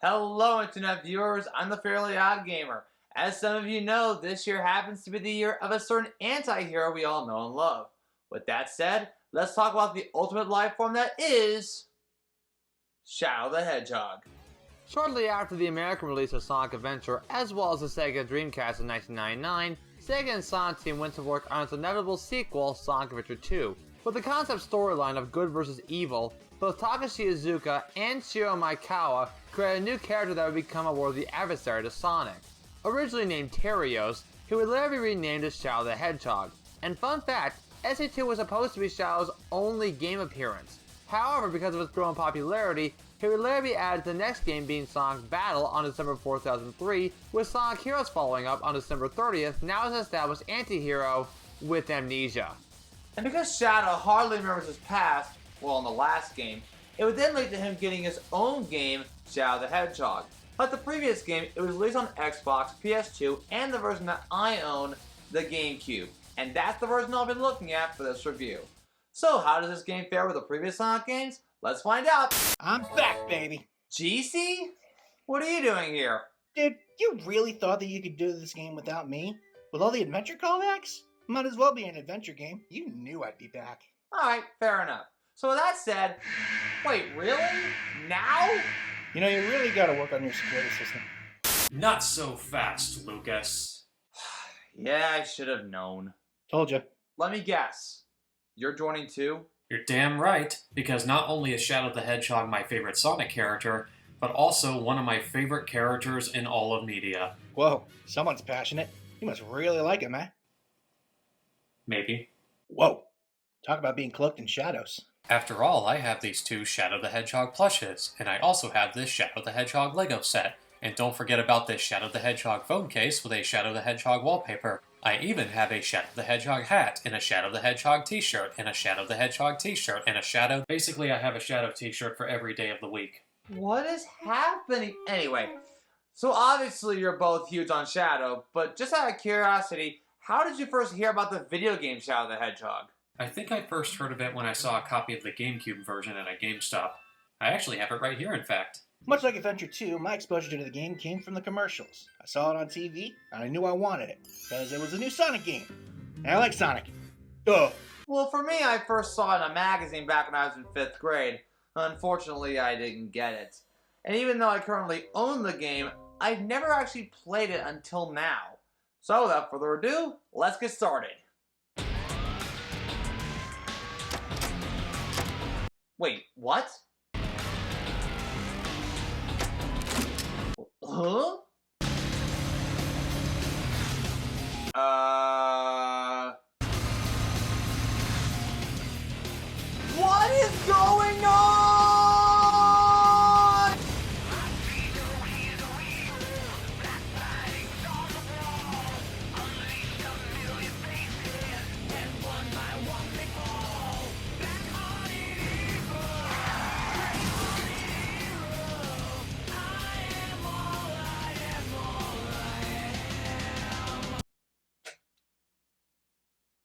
Hello internet viewers, I'm the Fairly Odd Gamer. As some of you know, this year happens to be the year of a certain anti-hero we all know and love. With that said, let's talk about the ultimate life form that is Shadow the Hedgehog. Shortly after the American release of Sonic Adventure, as well as the Sega Dreamcast in 1999, Sega and Sonic Team went to work on its inevitable sequel, Sonic Adventure 2. With the concept storyline of good versus evil, both Takashi Iizuka and Shiro Maekawa created a new character that would become a worthy adversary to Sonic. Originally named Terios, he would later be renamed as Shadow the Hedgehog. And fun fact, SE2 was supposed to be Shadow's only game appearance. However, because of its growing popularity, he would later be added to the next game being Sonic Battle on December 4, 2003, with Sonic Heroes following up on December 30th, now as an established anti-hero with amnesia. And because Shadow hardly remembers his past, well in the last game, it would then lead to him getting his own game, Shadow the Hedgehog. Like the previous game, it was released on Xbox, PS2, and the version that I own, the GameCube. And that's the version I'll be looking at for this review. So how does this game fare with the previous Sonic games? Let's find out! I'm back, baby! GC? What are you doing here? Dude, you really thought that you could do this game without me? With all the adventure callbacks? Might as well be an adventure game. You knew I'd be back. Alright, fair enough. So with that said, wait, really? Now? You know, you really gotta work on your security system. Not so fast, Lucas. Yeah, I should have known. Told you. Let me guess. You're joining too? You're damn right, because not only is Shadow the Hedgehog my favorite Sonic character, but also one of my favorite characters in all of media. Whoa, someone's passionate. You must really like him, eh? Maybe. Whoa. Talk about being cloaked in shadows. After all, I have these two Shadow the Hedgehog plushes, and I also have this Shadow the Hedgehog Lego set. And don't forget about this Shadow the Hedgehog phone case with a Shadow the Hedgehog wallpaper. I even have a Shadow the Hedgehog hat, and a Shadow the Hedgehog t-shirt, and a Shadow the Hedgehog t-shirt, and a Shadow... Basically, I have a Shadow t-shirt for every day of the week. What is happening? Anyway, so obviously you're both huge on Shadow, but just out of curiosity, how did you first hear about the video game Shadow the Hedgehog? I think I first heard of it when I saw a copy of the GameCube version at a GameStop. I actually have it right here, in fact. Much like Adventure 2, my exposure to the game came from the commercials. I saw it on TV, and I knew I wanted it, because it was a new Sonic game. And I like Sonic. Duh. Well, for me, I first saw it in a magazine back when I was in 5th grade. Unfortunately, I didn't get it. And even though I currently own the game, I've never actually played it until now. So, without further ado, let's get started. Wait, what? Huh? What is going on?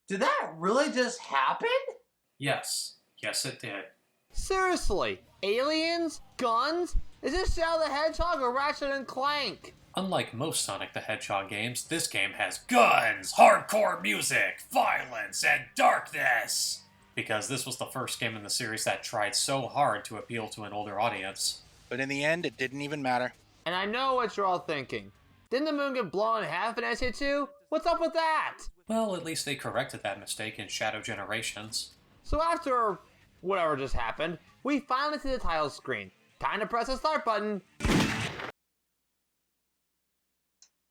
Did that really just happen? Yes. Yes, it did. Seriously? Aliens? Guns? Is this Shadow the Hedgehog or Ratchet and Clank? Unlike most Sonic the Hedgehog games, this game has guns, hardcore music, violence, and darkness! Because this was the first game in the series that tried so hard to appeal to an older audience. But in the end, it didn't even matter. And I know what you're all thinking. Didn't the moon get blown in half in SE2? What's up with that? Well, at least they corrected that mistake in Shadow Generations. So after whatever just happened, we finally see the title screen. Time to press the start button.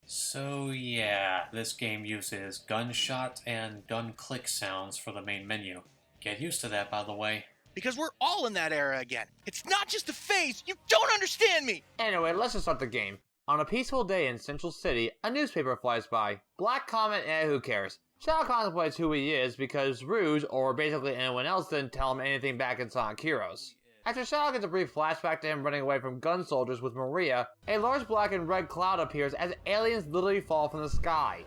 So yeah, this game uses gunshot and gun-click sounds for the main menu. Get used to that, by the way. Because we're all in that era again. It's not just a phase. You don't understand me. Anyway, let's just start the game. On a peaceful day in Central City, a newspaper flies by. Black Comet, who cares? Shadow contemplates who he is because Rouge, or basically anyone else, didn't tell him anything back in Sonic Heroes. After Shadow gets a brief flashback to him running away from gun soldiers with Maria, a large black and red cloud appears as aliens literally fall from the sky.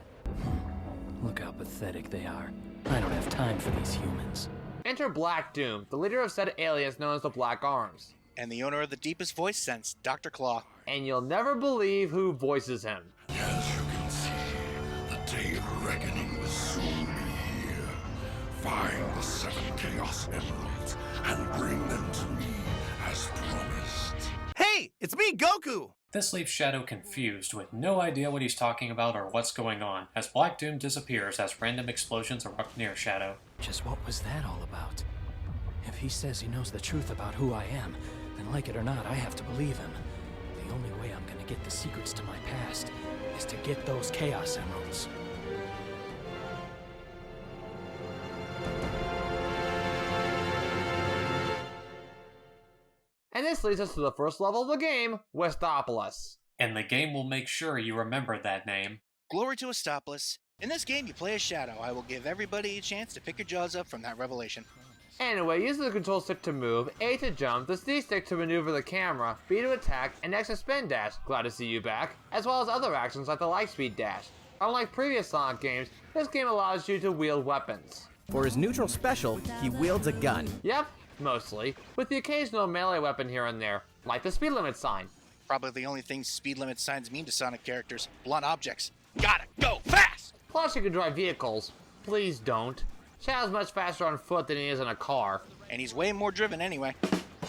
Look how pathetic they are. I don't have time for these humans. Enter Black Doom, the leader of said aliens known as the Black Arms. and the owner of the deepest voice sense, Dr. Claw. And you'll never believe who voices him. As you can see, the day of reckoning will soon be here. Find the 7 Chaos Emeralds and bring them to me as promised. Hey, it's me, Goku! This leaves Shadow confused, with no idea what he's talking about or what's going on, as Black Doom disappears as random explosions erupt near Shadow. Just what was that all about? If he says he knows the truth about who I am, then like it or not, I have to believe him. The only way I'm gonna get the secrets to my past is to get those Chaos Emeralds. And this leads us to the first level of the game, Westopolis. And the game will make sure you remember that name. Glory to Westopolis. In this game, you play as Shadow. I will give everybody a chance to pick your jaws up from that revelation. Anyway, use the control stick to move, A to jump, the C stick to maneuver the camera, B to attack, and X to spin dash, glad to see you back, as well as other actions like the lightspeed dash. Unlike previous Sonic games, this game allows you to wield weapons. For his neutral special, he wields a gun. Yep, mostly, with the occasional melee weapon here and there, like the speed limit sign. Probably the only thing speed limit signs mean to Sonic characters. Blunt objects. Gotta go fast! Plus you can drive vehicles. Please don't. Shadow's much faster on foot than he is in a car. And he's way more driven anyway.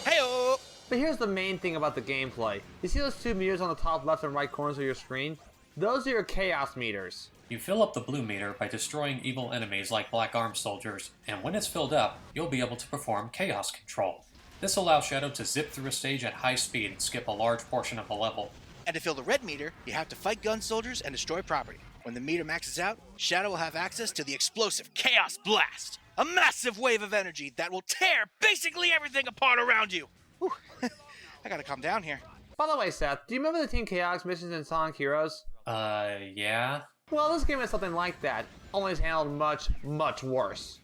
Hey-oh! But here's the main thing about the gameplay. You see those 2 meters on the top left and right corners of your screen? Those are your chaos meters. You fill up the blue meter by destroying evil enemies like Black Arm soldiers, and when it's filled up, you'll be able to perform Chaos Control. This allows Shadow to zip through a stage at high speed and skip a large portion of the level. And to fill the red meter, you have to fight gun soldiers and destroy property. When the meter maxes out, Shadow will have access to the explosive Chaos Blast, a massive wave of energy that will tear basically everything apart around you. Whew. I gotta calm down here. By the way, Seth, do you remember the Team Chaos missions in Sonic Heroes? Yeah? Well, this game is something like that, only it's handled much, much worse.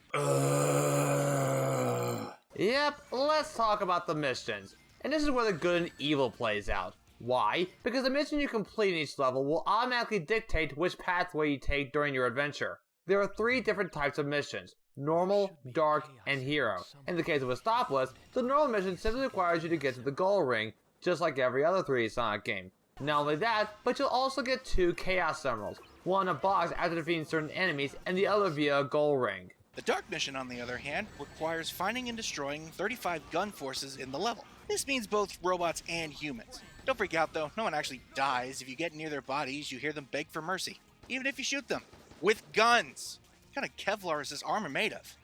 Yep, let's talk about the missions. And this is where the good and evil plays out. Why? Because the mission you complete in each level will automatically dictate which pathway you take during your adventure. There are 3 different types of missions: normal, dark, and hero. In the case of Westopolis, the normal mission simply requires you to get to the goal ring, just like every other 3D Sonic game. Not only that, but you'll also get 2 Chaos Emeralds, one in a box after defeating certain enemies, and the other via a goal ring. The dark mission, on the other hand, requires finding and destroying 35 gun forces in the level. This means both robots and humans. Don't freak out though, no one actually dies. If you get near their bodies, you hear them beg for mercy, even if you shoot them. With guns! What kind of Kevlar is this armor made of?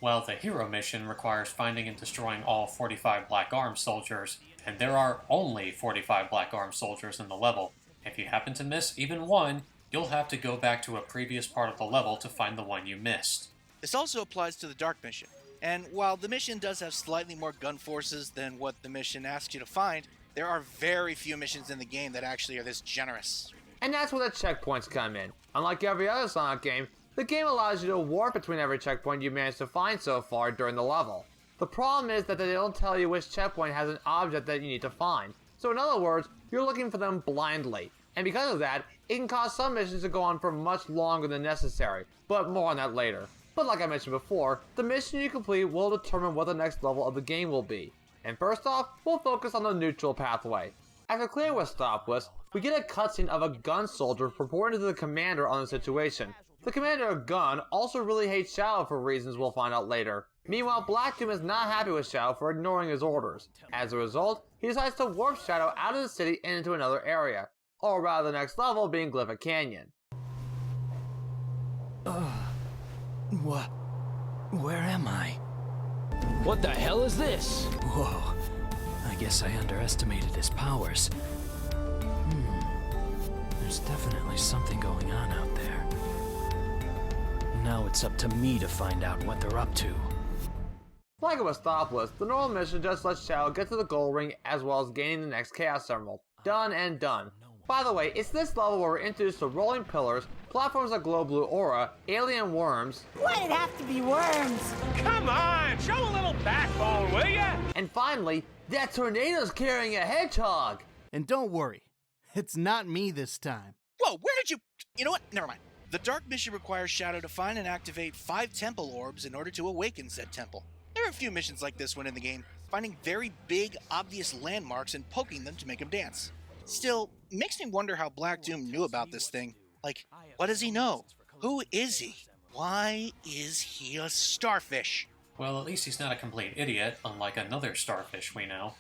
Well, the hero mission requires finding and destroying all 45 Black Arm soldiers, and there are only 45 Black Arm soldiers in the level. If you happen to miss even one, you'll have to go back to a previous part of the level to find the one you missed. This also applies to the dark mission. And while the mission does have slightly more gun forces than what the mission asks you to find, there are very few missions in the game that actually are this generous. And that's where the checkpoints come in. Unlike every other Sonic game, the game allows you to warp between every checkpoint you managed to find so far during the level. The problem is that they don't tell you which checkpoint has an object that you need to find. So in other words, you're looking for them blindly. And because of that, it can cause some missions to go on for much longer than necessary, but more on that later. But like I mentioned before, the mission you complete will determine what the next level of the game will be. And first off, we'll focus on the neutral pathway. After clearing Westopolis, we get a cutscene of a gun soldier reporting to the commander on the situation. The commander of Gun also really hates Shadow for reasons we'll find out later. Meanwhile, Black Doom is not happy with Shadow for ignoring his orders. As a result, he decides to warp Shadow out of the city and into another area. Or rather, the next level being Glyphic Canyon. Where am I? What the hell is this? Whoa. I guess I underestimated his powers. There's definitely something going on out there. Now it's up to me to find out what they're up to. Like in Westopolis, the normal mission just lets Shadow get to the goal ring as well as gaining the next Chaos Emerald. Done and done. By the way, it's this level where we're introduced to rolling pillars, platforms that glow blue aura, alien worms. Why'd it have to be worms? Come on, show a little backbone, will ya? And finally, that tornado's carrying a hedgehog! And don't worry, it's not me this time. Whoa, where did you... You know what? Never mind. The dark mission requires Shadow to find and activate 5 temple orbs in order to awaken said temple. There are a few missions like this one in the game. finding very big, obvious landmarks and poking them to make him dance. Still, makes me wonder how Black Doom knew about this thing. Like, what does he know? Who is he? Why is he a starfish? Well, at least he's not a complete idiot, unlike another starfish we know.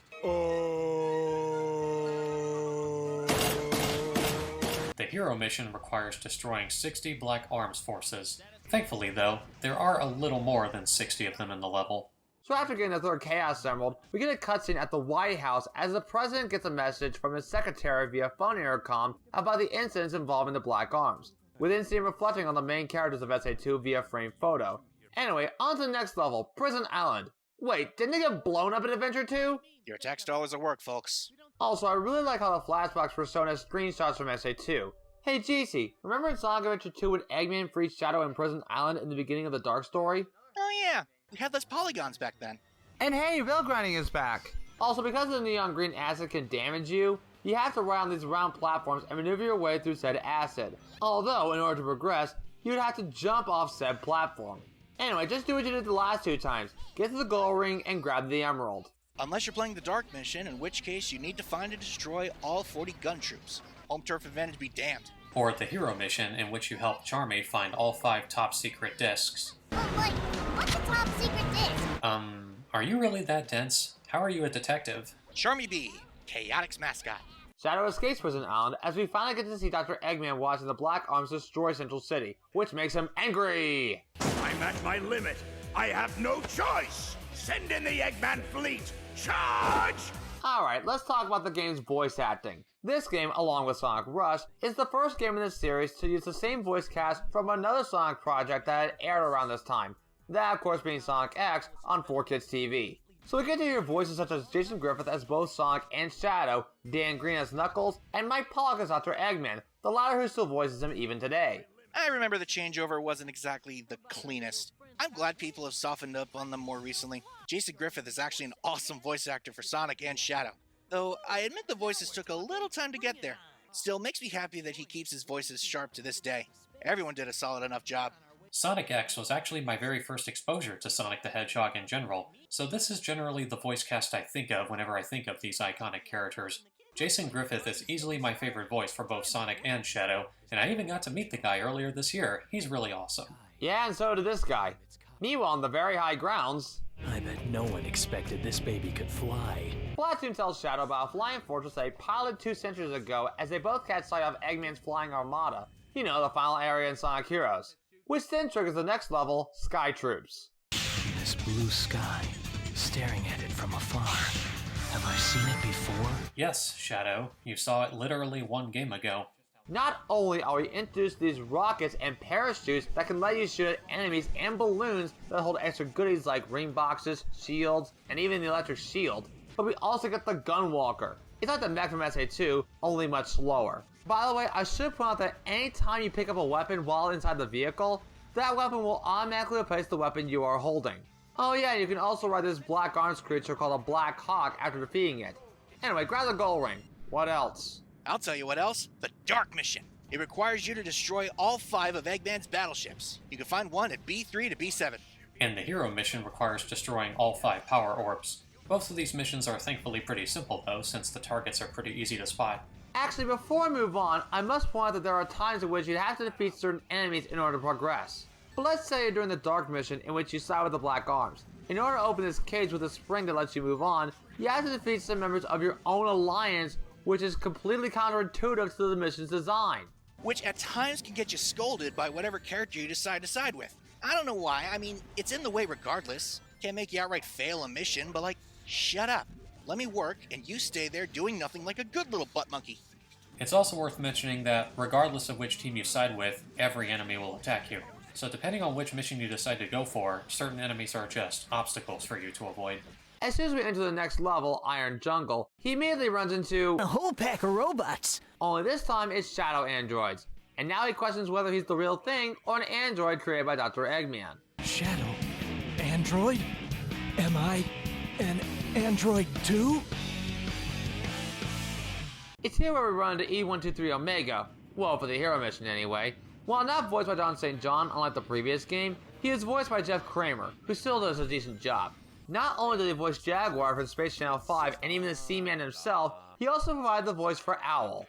The hero mission requires destroying 60 Black Arms forces. Thankfully, though, there are a little more than 60 of them in the level. So after getting the third Chaos Emerald, we get a cutscene at the White House as the president gets a message from his secretary via phone intercom about the incidents involving the Black Arms. We then see him reflecting on the main characters of SA2 via framed photo. Anyway, on to the next level, Prison Island. Wait, didn't they get blown up in Adventure 2? Your text always at work, folks. Also, I really like how the flashbacks were shown as screenshots from SA2. Hey GC, remember in Sonic Adventure 2 when Eggman freed Shadow in Prison Island in the beginning of the Dark story? Oh yeah, we had less polygons back then. And hey, rail grinding is back. Also, because the neon green acid can damage you, you have to ride on these round platforms and maneuver your way through said acid. Although, in order to progress, you would have to jump off said platform. Anyway, just do what you did the last 2 times. Get to the gold ring and grab the emerald. Unless you're playing the Dark mission, in which case you need to find and destroy all 40 gun troops. Home turf advantage be damned. Or the hero mission, in which you help Charmy find all 5 top secret discs. Oh, wait, what's a top secret disc? Are you really that dense? How are you a detective? Charmy B, Chaotix mascot. Shadow escapes Prison Island as we finally get to see Dr. Eggman watching the Black Arms destroy Central City, which makes him angry. I'm at my limit. I have no choice. Send in the Eggman fleet. Charge! Alright, let's talk about the game's voice acting. This game, along with Sonic Rush, is the first game in this series to use the same voice cast from another Sonic project that had aired around this time. That, of course, being Sonic X on 4Kids TV. So we get to hear voices such as Jason Griffith as both Sonic and Shadow, Dan Green as Knuckles, and Mike Pollock as Dr. Eggman, the latter who still voices him even today. I remember the changeover wasn't exactly the cleanest. I'm glad people have softened up on them more recently. Jason Griffith is actually an awesome voice actor for Sonic and Shadow. Though I admit the voices took a little time to get there. Still makes me happy that he keeps his voices sharp to this day. Everyone did a solid enough job. Sonic X was actually my very first exposure to Sonic the Hedgehog in general, so this is generally the voice cast I think of whenever I think of these iconic characters. Jason Griffith is easily my favorite voice for both Sonic and Shadow, and I even got to meet the guy earlier this year. He's really awesome. Yeah, and so did this guy. Meanwhile, on the very high grounds, I bet no one expected this baby could fly. Splatoon tells Shadow about a flying fortress they piloted 2 centuries ago as they both catch sight of Eggman's flying armada. You know, the final area in Sonic Heroes. Which then triggers the next level, Sky Troops. This blue sky, staring at it from afar. Have I seen it before? Yes, Shadow. You saw it literally 1 game ago. Not only are we introduced to these rockets and parachutes that can let you shoot at enemies and balloons that hold extra goodies like ring boxes, shields, and even the electric shield, but we also get the Gunwalker. It's like the mech from SA2, only much slower. By the way, I should point out that anytime you pick up a weapon while inside the vehicle, that weapon will automatically replace the weapon you are holding. Oh yeah, you can also ride this Black Arms creature called a Black Hawk after defeating it. Anyway, grab the gold ring. What else? I'll tell you what else. The Dark Mission. It requires you to destroy all 5 of Eggman's battleships. You can find one at B3 to B7. And the hero mission requires destroying all 5 power orbs. Both of these missions are thankfully pretty simple though, since the targets are pretty easy to spot. Actually, before I move on, I must point out that there are times in which you have to defeat certain enemies in order to progress. But let's say during the Dark Mission in which you side with the Black Arms. In order to open this cage with a spring that lets you move on, you have to defeat some members of your own alliance, which is completely counterintuitive to the mission's design. Which at times can get you scolded by whatever character you decide to side with. I don't know why, I mean, it's in the way regardless. Can't make you outright fail a mission, but like, shut up. Let me work, and you stay there doing nothing like a good little butt monkey. It's also worth mentioning that, regardless of which team you side with, every enemy will attack you. So depending on which mission you decide to go for, certain enemies are just obstacles for you to avoid. As soon as we enter the next level, Iron Jungle, he immediately runs into A whole pack of robots. only this time it's Shadow androids. And now he questions whether he's the real thing or an android created by Dr. Eggman. Shadow? Android? Am I an android too? It's here where we run into E123 Omega, well, for the hero mission anyway. While not voiced by John St. John, unlike the previous game, he is voiced by Jeff Kramer, who still does a decent job. Not only did he voice Jaguar from Space Channel 5 and even the Seaman himself, he also provided the voice for Owl.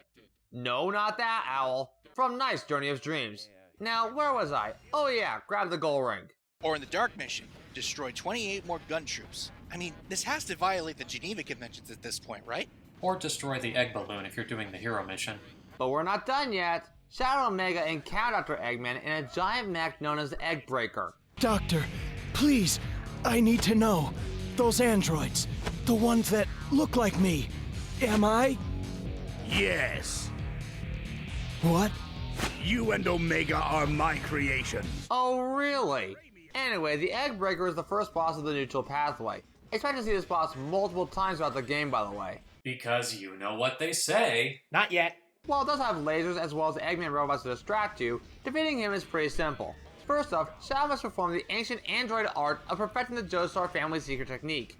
No, not that Owl. From Nice Journey of Dreams. Now, where was I? Oh yeah, grab the gold ring. Or in the Dark Mission, destroy 28 more gun troops. I mean, this has to violate the Geneva Conventions at this point, right? Or destroy the egg balloon if you're doing the hero mission. But we're not done yet. Shadow and Omega encounter Dr. Eggman in a giant mech known as the Egg Breaker. Doctor, please, I need to know. Those androids, the ones that look like me, am I? Yes. What? You and Omega are my creation. Oh, really? Anyway, the Egg Breaker is the first boss of the neutral pathway. Expect to see this boss multiple times throughout the game, by the way. Because you know what they say. Not yet. While it does have lasers as well as Eggman robots to distract you, defeating him is pretty simple. First off, Shadow must perform the ancient android art of perfecting the Joestar family secret technique.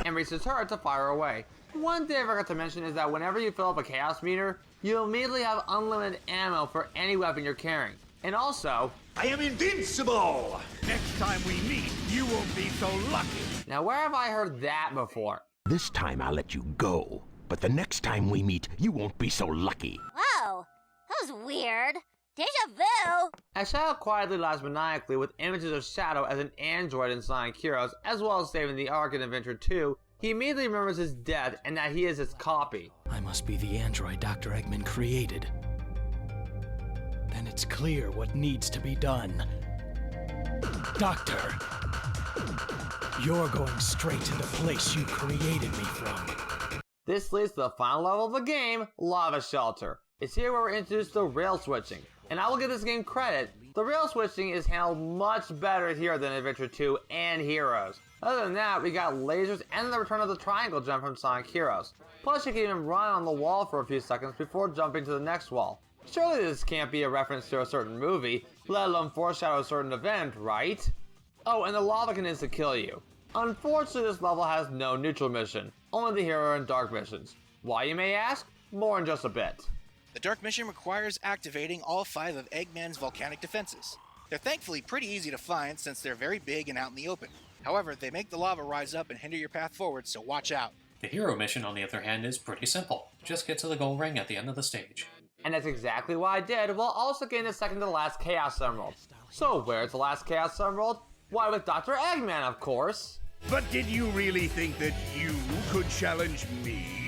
And reach the turret to fire away. One thing I forgot to mention is that whenever you fill up a chaos meter, you'll immediately have unlimited ammo for any weapon you're carrying. And also, I am invincible! Next time we meet, you won't be so lucky. Now where have I heard that before? This time I'll let you go, but the next time we meet, you won't be so lucky. Whoa, that was weird. Deja vu! As Shadow quietly lies maniacally with images of Shadow as an android in Sonic Heroes, as well as saving the Ark in Adventure 2, he immediately remembers his death and that he is its copy. I must be the android Dr. Eggman created. Then it's clear what needs to be done. Doctor, you're going straight to the place you created me from. This leads to the final level of the game, Lava Shelter. It's here where we're introduced to rail switching. And I will give this game credit, the rail switching is handled much better here than Adventure 2 and Heroes. Other than that, we got lasers and the return of the triangle jump from Sonic Heroes. Plus you can even run on the wall for a few seconds before jumping to the next wall. Surely this can't be a reference to a certain movie, let alone foreshadow a certain event, right? Oh, and the lava can insta-kill you. Unfortunately, this level has no neutral mission, only the hero and dark missions. Why, you may ask? More in just a bit. The Dark Mission requires activating all 5 of Eggman's volcanic defenses. They're thankfully pretty easy to find since they're very big and out in the open. However, they make the lava rise up and hinder your path forward, so watch out. The hero mission, on the other hand, is pretty simple. Just get to the gold ring at the end of the stage. And that's exactly what I did, while also getting the second to the last Chaos Emerald. So where's the last Chaos Emerald? Why, with Dr. Eggman, of course. But did you really think that you could challenge me?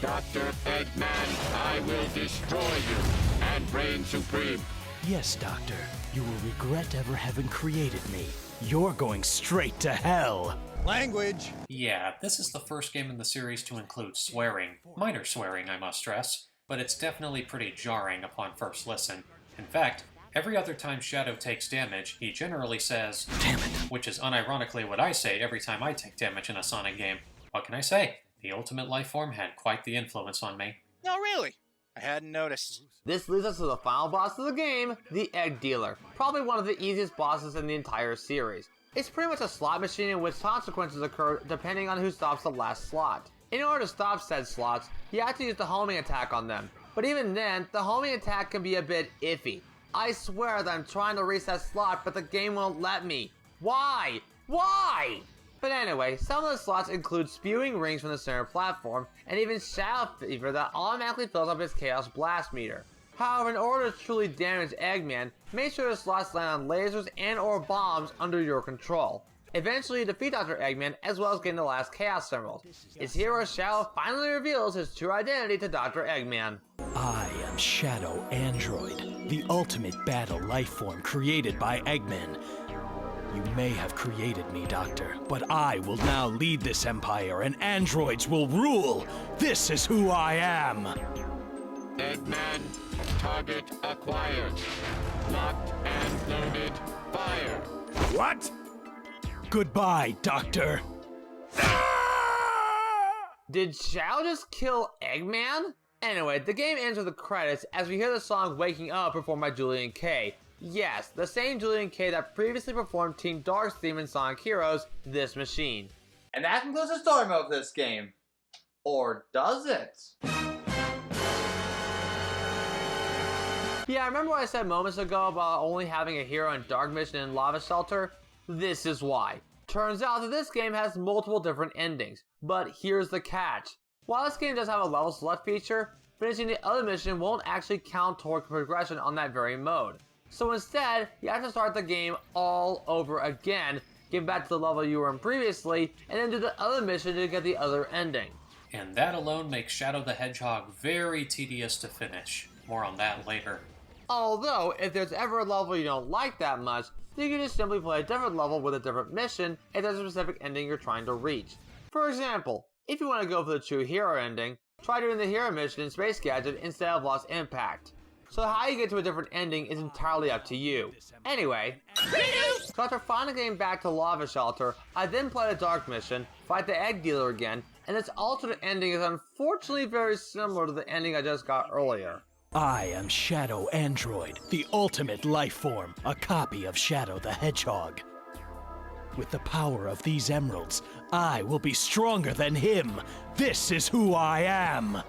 Dr. Eggman, I will destroy you and reign supreme. Yes, Doctor. You will regret ever having created me. You're going straight to hell. Language! Yeah, this is the first game in the series to include swearing. Minor swearing, I must stress, but it's definitely pretty jarring upon first listen. In fact, every other time Shadow takes damage, he generally says, "Damn it," which is unironically what I say every time I take damage in a Sonic game. What can I say? The Ultimate Life Form had quite the influence on me. No, really? I hadn't noticed. This leads us to the final boss of the game, the Egg Dealer. Probably one of the easiest bosses in the entire series. It's pretty much a slot machine in which consequences occur depending on who stops the last slot. In order to stop said slots, you have to use the homing attack on them. But even then, the homing attack can be a bit iffy. I swear that I'm trying to reach that slot, but the game won't let me. Why? Why? But anyway, some of the slots include spewing rings from the center platform, and even Shadow Fever that automatically fills up his Chaos Blast meter. However, in order to truly damage Eggman, make sure the slots land on lasers and or bombs under your control. Eventually you defeat Dr. Eggman as well as getting the last Chaos Emerald. It's here where Shadow finally reveals his true identity to Dr. Eggman. I am Shadow Android, the ultimate battle life form created by Eggman. You may have created me, Doctor, but I will now lead this empire and androids will rule. This is who I am. Eggman, target acquired. Locked and loaded, fire. What? Goodbye, Doctor. Did Shadow just kill Eggman? Anyway, the game ends with the credits as we hear the song Waking Up performed by Julian K. Yes, the same Julian K that previously performed Team Dark's theme in Sonic Heroes, This Machine. And that concludes the story mode of this game. Or does it? Yeah, remember what I said moments ago about only having a hero in Dark Mission and Lava Shelter? This is why. Turns out that this game has multiple different endings, but here's the catch. While this game does have a level select feature, finishing the other mission won't actually count toward progression on that very mode. So instead, you have to start the game all over again, get back to the level you were in previously, and then do the other mission to get the other ending. And that alone makes Shadow the Hedgehog very tedious to finish. More on that later. Although, if there's ever a level you don't like that much, you can just simply play a different level with a different mission if there's a specific ending you're trying to reach. For example, if you want to go for the true hero ending, try doing the hero mission in Space Gadget instead of Lost Impact. So how you get to a different ending is entirely up to you. Anyway, so after finally getting back to Lava Shelter, I then played a Dark Mission, fight the Egg Dealer again, and this alternate ending is unfortunately very similar to the ending I just got earlier. I am Shadow Android, the ultimate life form, a copy of Shadow the Hedgehog. With the power of these emeralds, I will be stronger than him. This is who I am.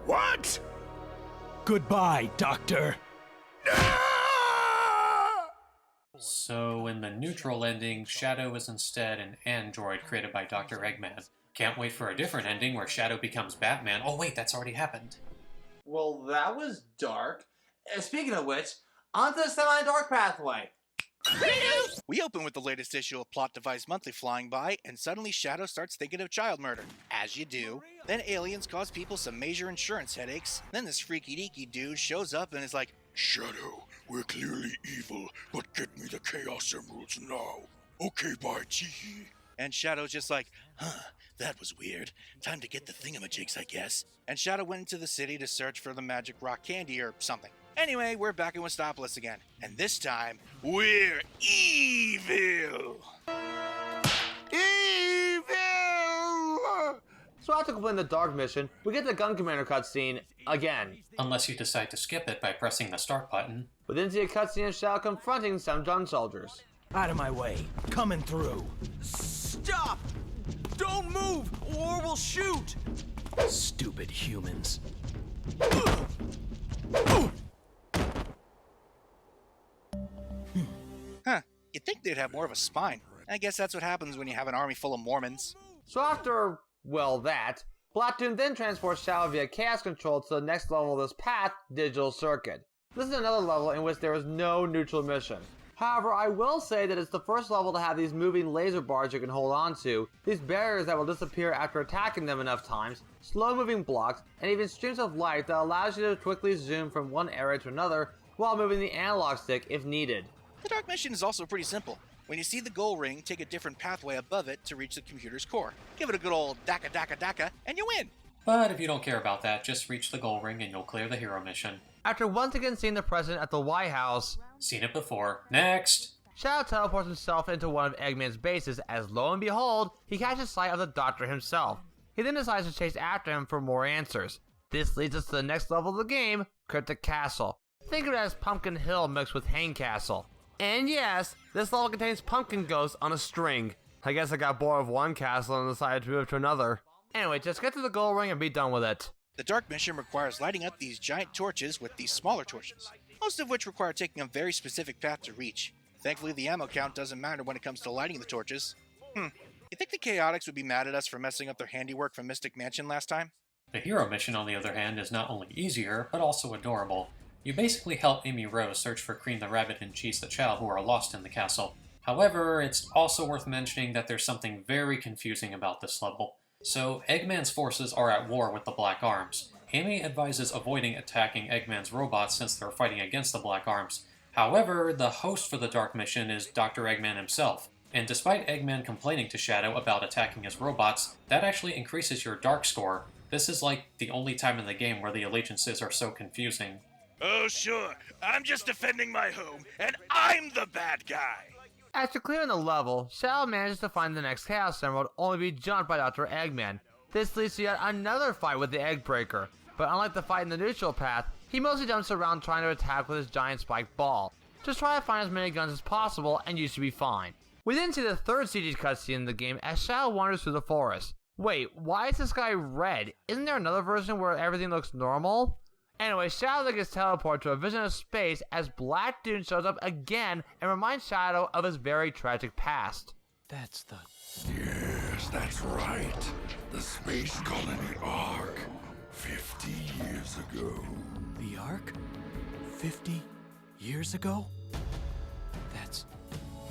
What? Goodbye, Doctor. So in the neutral ending, Shadow is instead an android created by Dr. Eggman. Can't wait for a different ending where Shadow becomes Batman. Oh wait, that's already happened. Well, that was dark. Speaking of which, onto the semi-dark pathway. We open with the latest issue of Plot Device Monthly flying by, and suddenly Shadow starts thinking of child murder. As you do. Then aliens cause people some major insurance headaches. Then this freaky-deaky dude shows up and is like, Shadow, we're clearly evil, but get me the Chaos Emeralds now. Okay, bye, Chihi. And Shadow's just like, that was weird. Time to get the thingamajigs, I guess. And Shadow went into the city to search for the magic rock candy or something. Anyway, we're back in Westopolis again. And this time, we're evil! Evil! So after completing the Dark Mission, we get the Gun Commander cutscene again. Unless you decide to skip it by pressing the start button. We then see a cutscene of Shadow confronting some gun soldiers. Out of my way. Coming through. Stop! Don't move, or we'll shoot! Stupid humans. You'd think they'd have more of a spine. I guess that's what happens when you have an army full of Mormons. So after, well, that, Platoon then transports Shadow via Chaos Control to the next level of this path, Digital Circuit. This is another level in which there is no neutral mission. However, I will say that it's the first level to have these moving laser bars you can hold on to, these barriers that will disappear after attacking them enough times, slow moving blocks, and even streams of light that allows you to quickly zoom from one area to another while moving the analog stick if needed. The Dark Mission is also pretty simple. When you see the goal ring, take a different pathway above it to reach the computer's core. Give it a good old daka daka daka, and you win! But if you don't care about that, just reach the goal ring and you'll clear the hero mission. After once again seeing the president at the White House, seen it before. Next! Shadow teleports himself into one of Eggman's bases as lo and behold, he catches sight of the Doctor himself. He then decides to chase after him for more answers. This leads us to the next level of the game, Cryptic Castle. Think of it as Pumpkin Hill mixed with Hang Castle. And yes, this level contains pumpkin ghosts on a string. I guess I got bored of one castle and decided to move to another. Anyway, just get to the goal ring and be done with it. The Dark Mission requires lighting up these giant torches with these smaller torches, most of which require taking a very specific path to reach. Thankfully, the ammo count doesn't matter when it comes to lighting the torches. You think the Chaotix would be mad at us for messing up their handiwork from Mystic Mansion last time? The hero mission, on the other hand, is not only easier, but also adorable. You basically help Amy Rose search for Cream the Rabbit and Cheese the Chow who are lost in the castle. However, it's also worth mentioning that there's something very confusing about this level. So, Eggman's forces are at war with the Black Arms. Amy advises avoiding attacking Eggman's robots since they're fighting against the Black Arms. However, the host for the Dark Mission is Dr. Eggman himself. And despite Eggman complaining to Shadow about attacking his robots, that actually increases your Dark score. This is like the only time in the game where the allegiances are so confusing. Oh, sure. I'm just defending my home, and I'm the bad guy. After clearing the level, Shadow manages to find the next Chaos Emerald, only to be jumped by Dr. Eggman. This leads to yet another fight with the Egg Breaker, but unlike the fight in the neutral path, he mostly jumps around trying to attack with his giant spiked ball. Just try to find as many guns as possible and you should be fine. We then see the third CG cutscene in the game as Shadow wanders through the forest. Wait, why is this guy red? Isn't there another version where everything looks normal? Anyway, Shadow then gets teleported to a vision of space as Black Dune shows up again and reminds Shadow of his very tragic past. That's the... Yes, that's right. The space colony Ark. 50 years ago. The Ark? 50 years ago? That's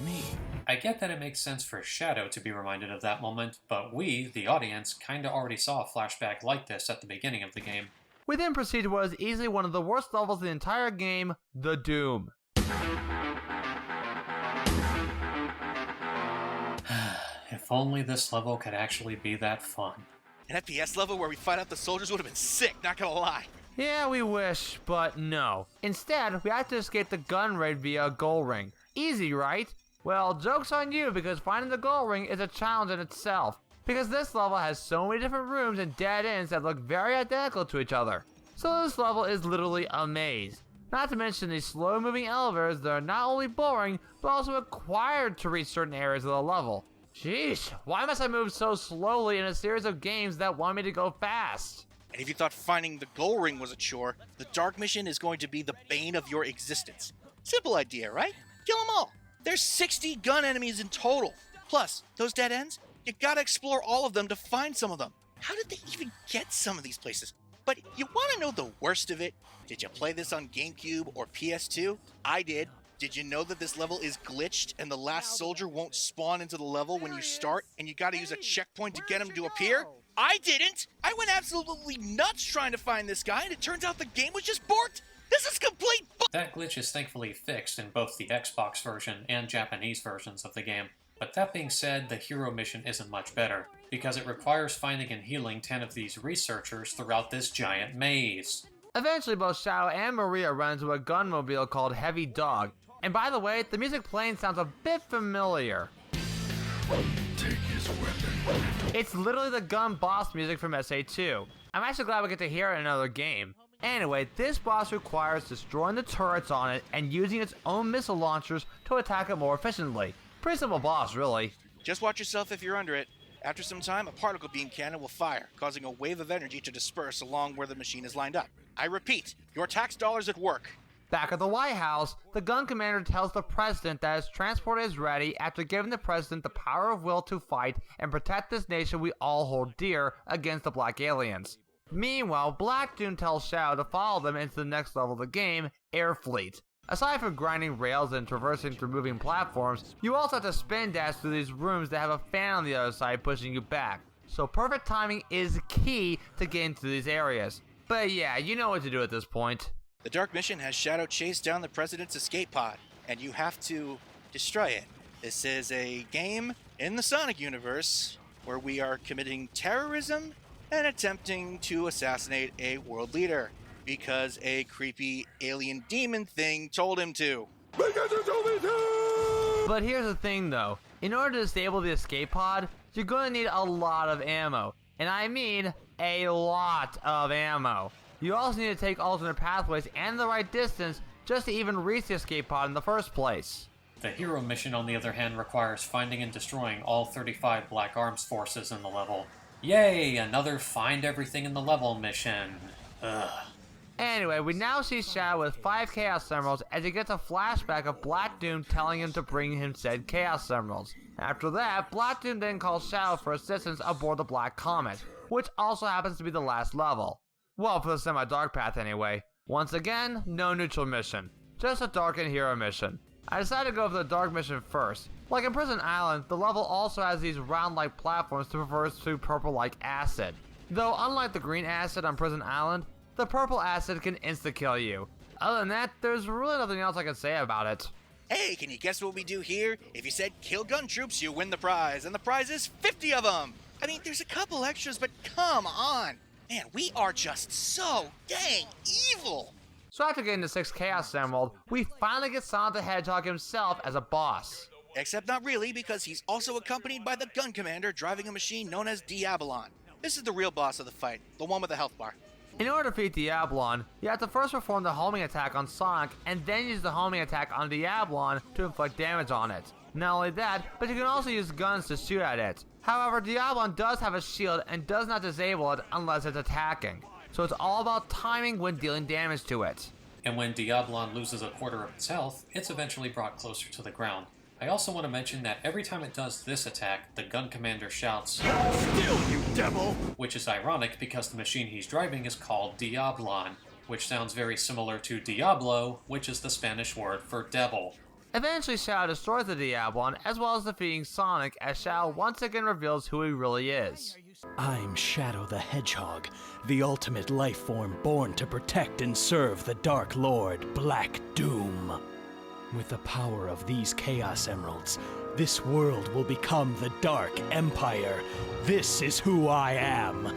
me. I get that it makes sense for Shadow to be reminded of that moment, but we, the audience, kinda already saw a flashback like this at the beginning of the game. We then proceed to what is easily one of the worst levels of the entire game, the Doom. If only this level could actually be that fun. An FPS level where we fight out the soldiers would have been sick, not gonna lie. Yeah, we wish, but no. Instead, we have to escape the gun raid via a gold ring. Easy, right? Well, joke's on you, because finding the gold ring is a challenge in itself. Because this level has so many different rooms and dead ends that look very identical to each other. So this level is literally a maze. Not to mention these slow-moving elevators that are not only boring, but also required to reach certain areas of the level. Sheesh, why must I move so slowly in a series of games that want me to go fast? And if you thought finding the gold ring was a chore, the dark mission is going to be the bane of your existence. Simple idea, right? Kill them all. There's 60 gun enemies in total. Plus, those dead ends, you gotta explore all of them to find some of them. How did they even get some of these places? But you wanna know the worst of it? Did you play this on GameCube or PS2? I did. Did you know that this level is glitched and the last soldier won't spawn into the level when you start and you gotta use a checkpoint to get him to appear? I didn't! I went absolutely nuts trying to find this guy and it turns out the game was just borked! This is complete That glitch is thankfully fixed in both the Xbox version and Japanese versions of the game. But that being said, the hero mission isn't much better, because it requires finding and healing 10 of these researchers throughout this giant maze. Eventually, both Shadow and Maria run into a gunmobile called Heavy Dog. And by the way, the music playing sounds a bit familiar. Take his weapon. It's literally the gun boss music from SA2. I'm actually glad we get to hear it in another game. Anyway, this boss requires destroying the turrets on it and using its own missile launchers to attack it more efficiently. Pretty simple boss, really. Just watch yourself if you're under it. After some time, a particle beam cannon will fire, causing a wave of energy to disperse along where the machine is lined up. I repeat, your tax dollars at work. Back at the White House, the gun commander tells the president that his transport is ready after giving the president the power of will to fight and protect this nation we all hold dear against the black aliens. Meanwhile, Black Dune tells Shadow to follow them into the next level of the game, Air Fleet. Aside from grinding rails and traversing through moving platforms, you also have to spin dash through these rooms that have a fan on the other side pushing you back. So perfect timing is key to getting through these areas. But yeah, you know what to do at this point. The Dark Mission has Shadow chase down the President's escape pod, and you have to destroy it. This is a game in the Sonic universe where we are committing terrorism and attempting to assassinate a world leader because a creepy alien demon thing told him to. Because you told me to! But here's the thing though, in order to disable the escape pod, you're going to need a lot of ammo. And I mean a lot of ammo. You also need to take alternate pathways and the right distance just to even reach the escape pod in the first place. The hero mission, on the other hand, requires finding and destroying all 35 Black Arms forces in the level. Yay, another find everything in the level mission. Ugh. Anyway, we now see Shadow with 5 Chaos Emeralds as he gets a flashback of Black Doom telling him to bring him said Chaos Emeralds. After that, Black Doom then calls Shadow for assistance aboard the Black Comet, which also happens to be the last level. Well, for the semi-dark path anyway. Once again, no neutral mission, just a dark and hero mission. I decided to go for the dark mission first. Like in Prison Island, the level also has these round-like platforms to traverse through purple-like acid. Though unlike the green acid on Prison Island, the purple acid can insta-kill you. Other than that, there's really nothing else I can say about it. Hey, can you guess what we do here? If you said kill gun troops, you win the prize, and the prize is 50 of them! I mean, there's a couple extras, but come on! Man, we are just so dang evil! So after getting the 6th Chaos Emerald, we finally get Shadow the Hedgehog himself as a boss. Except not really, because he's also accompanied by the gun commander driving a machine known as Diabolon. This is the real boss of the fight, the one with the health bar. In order to defeat Diabolon, you have to first perform the homing attack on Sonic, and then use the homing attack on Diabolon to inflict damage on it. Not only that, but you can also use guns to shoot at it. However, Diabolon does have a shield and does not disable it unless it's attacking. so it's all about timing when dealing damage to it. And when Diablon loses a quarter of its health, it's eventually brought closer to the ground. I also want to mention that every time it does this attack, the gun commander shouts, "Still, you devil!" which is ironic because the machine he's driving is called Diablon, which sounds very similar to Diablo, which is the Spanish word for devil. Eventually, Shadow destroys the Diablon, as well as defeating Sonic, as Shadow once again reveals who he really is. I'm Shadow the Hedgehog, the ultimate life form born to protect and serve the Dark Lord, Black Doom. With the power of these Chaos Emeralds, this world will become the Dark Empire. This is who I am.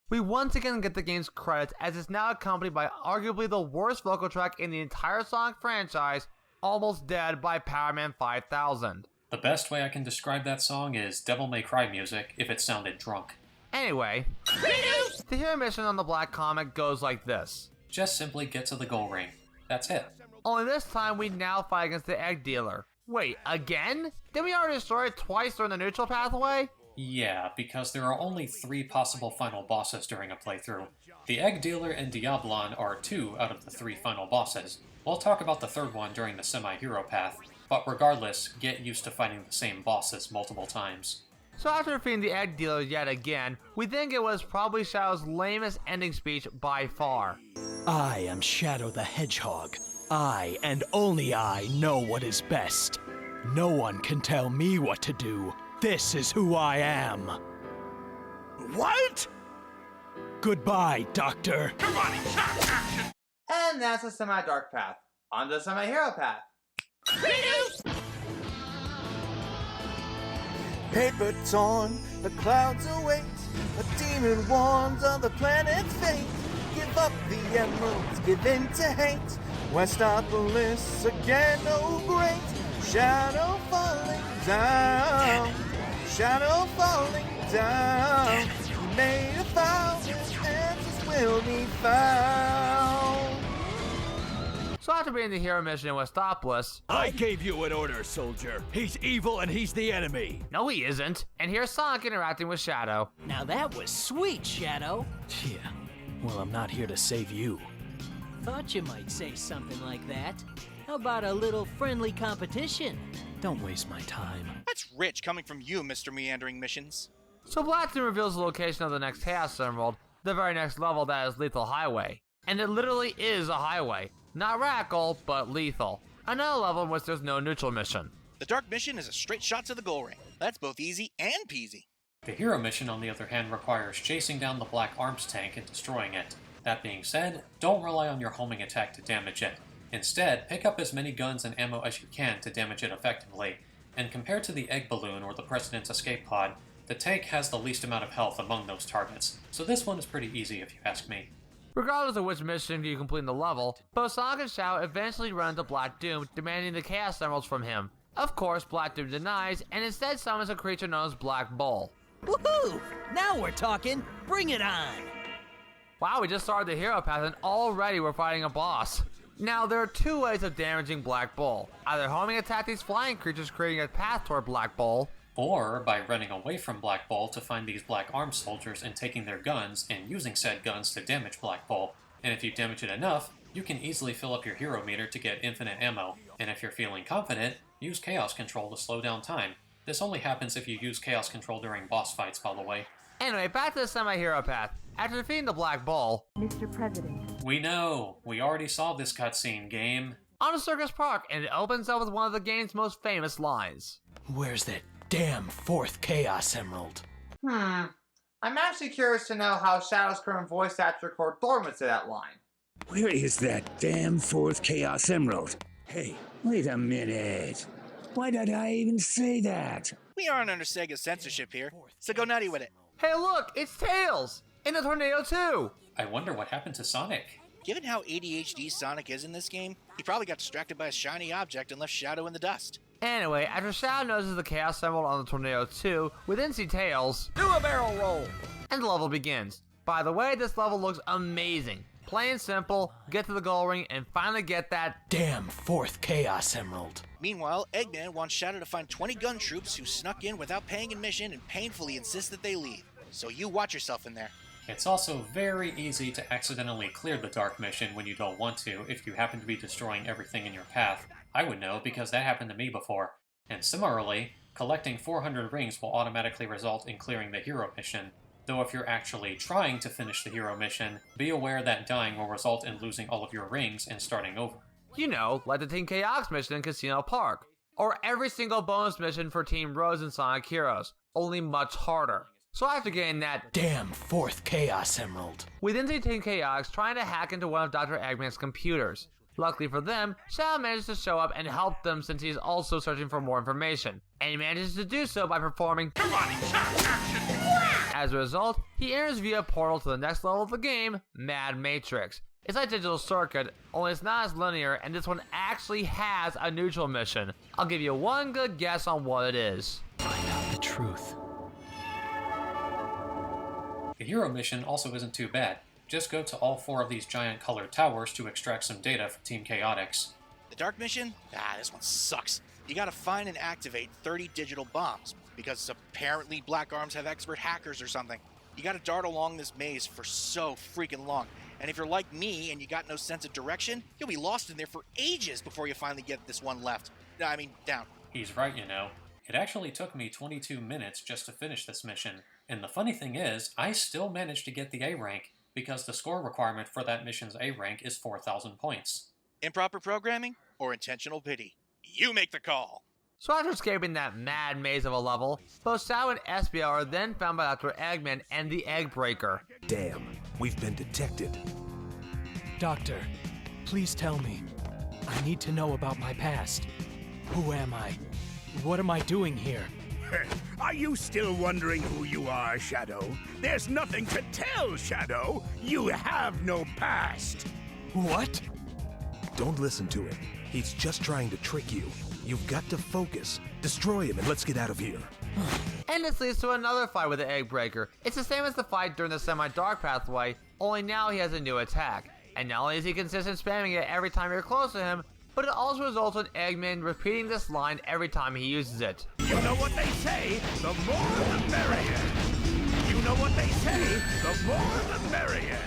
We once again get the game's credits, as it's now accompanied by arguably the worst vocal track in the entire Sonic franchise, Almost Dead by Powerman 5000. The best way I can describe that song is Devil May Cry music if it sounded drunk. Anyway, the hero mission on the Black Comet goes like this. Just simply get to the goal ring. That's it. Only this time we now fight against the Egg Dealer. Wait, again? Did we already destroy it twice during the neutral pathway? Yeah, because there are only 3 possible final bosses during a playthrough. The Egg Dealer and Diablon are 2 out of the 3 final bosses. We'll talk about the 3rd one during the semi-hero path, but regardless, get used to fighting the same bosses multiple times. So after defeating the Egg Dealer yet again, we think it was probably Shadow's lamest ending speech by far. I am Shadow the Hedgehog. I, and only I, know what is best. No one can tell me what to do. This is who I am. What? Goodbye, Doctor. Come on, action! And that's the semi-dark path. On to the semi-hero path. Paper torn, the clouds await. A demon warns of the planet's fate. Give up the emeralds, give in to hate. Westopolis again, oh great. Shadow falling down. Shadow falling down. He made a vow, his answers will be found. So after being the hero mission in Westopolis, I gave you an order, soldier. He's evil and he's the enemy. No he isn't, and here's Sonic interacting with Shadow. Now that was sweet, Shadow. Yeah, well, I'm not here to save you. Thought you might say something like that. How about a little friendly competition? Don't waste my time. That's rich coming from you, Mr. Meandering Missions. So Blackstone reveals the location of the next Chaos Emerald, the very next level that is Lethal Highway. And it literally is a highway. Not radical, but lethal. Another level in which there's no neutral mission. The Dark Mission is a straight shot to the goal ring. That's both easy and peasy. The hero mission, on the other hand, requires chasing down the black arms tank and destroying it. That being said, don't rely on your homing attack to damage it. Instead, pick up as many guns and ammo as you can to damage it effectively. And compared to the egg balloon or the President's escape pod, the tank has the least amount of health among those targets. So this one is pretty easy if you ask me. Regardless of which mission you complete in the level, both Sonic and Shadow eventually run into Black Doom, demanding the Chaos Emeralds from him. Of course, Black Doom denies, and instead summons a creature known as Black Bull. Woohoo! Now we're talking. Bring it on! Wow, we just started the hero path and already we're fighting a boss. Now, there are 2 ways of damaging Black Bull. Either homing attack these flying creatures, creating a path toward Black Bull, or by running away from Black Bull to find these black armed soldiers and taking their guns and using said guns to damage Black Bull. And if you damage it enough, you can easily fill up your hero meter to get infinite ammo. And if you're feeling confident, use Chaos Control to slow down time. This only happens if you use Chaos Control during boss fights, by the way. Anyway, back to the semi-hero path. After defeating the Black Bull, Mr. President. We know. We already saw this cutscene, game. On to Circus Park, and it opens up with one of the game's most famous lines. Where's that damn 4th Chaos Emerald? I'm actually curious to know how Shadow's current voice actor Cord Thorne would say that line. Where is that damn 4th Chaos Emerald? Hey, wait a minute. Why did I even say that? We aren't under Sega censorship here, so go nutty with it. Hey look, it's Tails! In the Tornado 2! I wonder what happened to Sonic. Given how ADHD Sonic is in this game, he probably got distracted by a shiny object and left Shadow in the dust. Anyway, after Shadow notices the Chaos Emerald on the Tornado 2, we then see Tails Do a barrel roll! and the level begins. By the way, this level looks amazing. Plain simple, get to the goal ring and finally get that damn 4th Chaos Emerald. Meanwhile, Eggman wants Shadow to find 20 gun troops who snuck in without paying admission and painfully insist that they leave. So you watch yourself in there. It's also very easy to accidentally clear the dark mission when you don't want to if you happen to be destroying everything in your path. I would know because that happened to me before. And similarly, collecting 400 rings will automatically result in clearing the hero mission. Though if you're actually trying to finish the hero mission, be aware that dying will result in losing all of your rings and starting over. You know, like the Team Chaos mission in Casino Park. Or every single bonus mission for Team Rose and Sonic Heroes, only much harder. So after getting that damn 4th Chaos Emerald, we then see Team Chaos trying to hack into one of Dr. Eggman's computers. Luckily for them, Shadow manages to show up and help them since he's also searching for more information. And he manages to do so by performing As a result, he enters via portal to the next level of the game, Mad Matrix. It's like Digital Circuit, only it's not as linear, and this one actually has a neutral mission. I'll give you one good guess on what it is. Find out the truth. The hero mission also isn't too bad. Just go to all 4 of these giant colored towers to extract some data from Team Chaotix. The dark mission? This one sucks. You gotta find and activate 30 digital bombs, because apparently Black Arms have expert hackers or something. You gotta dart along this maze for so freaking long. And if you're like me and you got no sense of direction, you'll be lost in there for ages before you finally get this one left. Down. He's right, you know. It actually took me 22 minutes just to finish this mission. And the funny thing is, I still managed to get the A rank, because the score requirement for that mission's A rank is 4,000 points. Improper programming or intentional pity? You make the call! So after escaping that mad maze of a level, both Shadow and Espio are then found by Dr. Eggman and the Egg Breaker. Damn, we've been detected. Doctor, please tell me. I need to know about my past. Who am I? What am I doing here? Are you still wondering who you are, Shadow? There's nothing to tell, Shadow. You have no past. What? Don't listen to him. He's just trying to trick you. You've got to focus. Destroy him and let's get out of here. And this leads to another fight with the Egg Breaker. It's the same as the fight during the semi-dark pathway, only now he has a new attack. And not only is he consistent spamming it every time you're close to him, but it also results in Eggman repeating this line every time he uses it. You know what they say, the more the merrier. You know what they say, the more the merrier.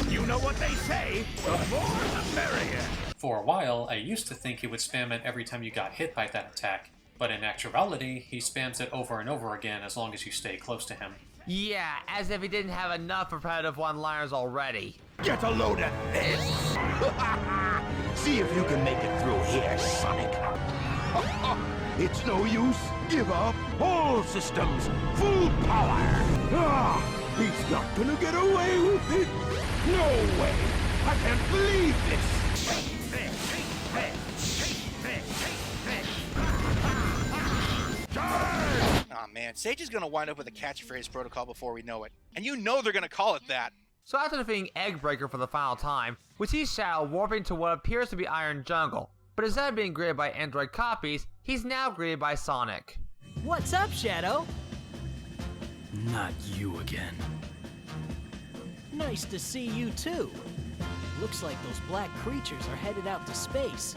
You know what they say, the more the merrier. For a while, I used to think he would spam it every time you got hit by that attack, but in actuality, he spams it over and over again as long as you stay close to him. Yeah, as if he didn't have enough repetitive one-liners already. Get a load of this! See if you can make it through here, Sonic. It's no use. Give up. All systems. Full power. He's not gonna get away with it. No way. I can't believe this. Aw man, Sage is gonna wind up with a catchphrase protocol before we know it. And you know they're gonna call it that. So after defeating Egg Breaker for the final time, we see Shadow warping to what appears to be Iron Jungle. But instead of being greeted by android copies, he's now greeted by Sonic. What's up, Shadow? Not you again. Nice to see you too. Looks like those black creatures are headed out to space.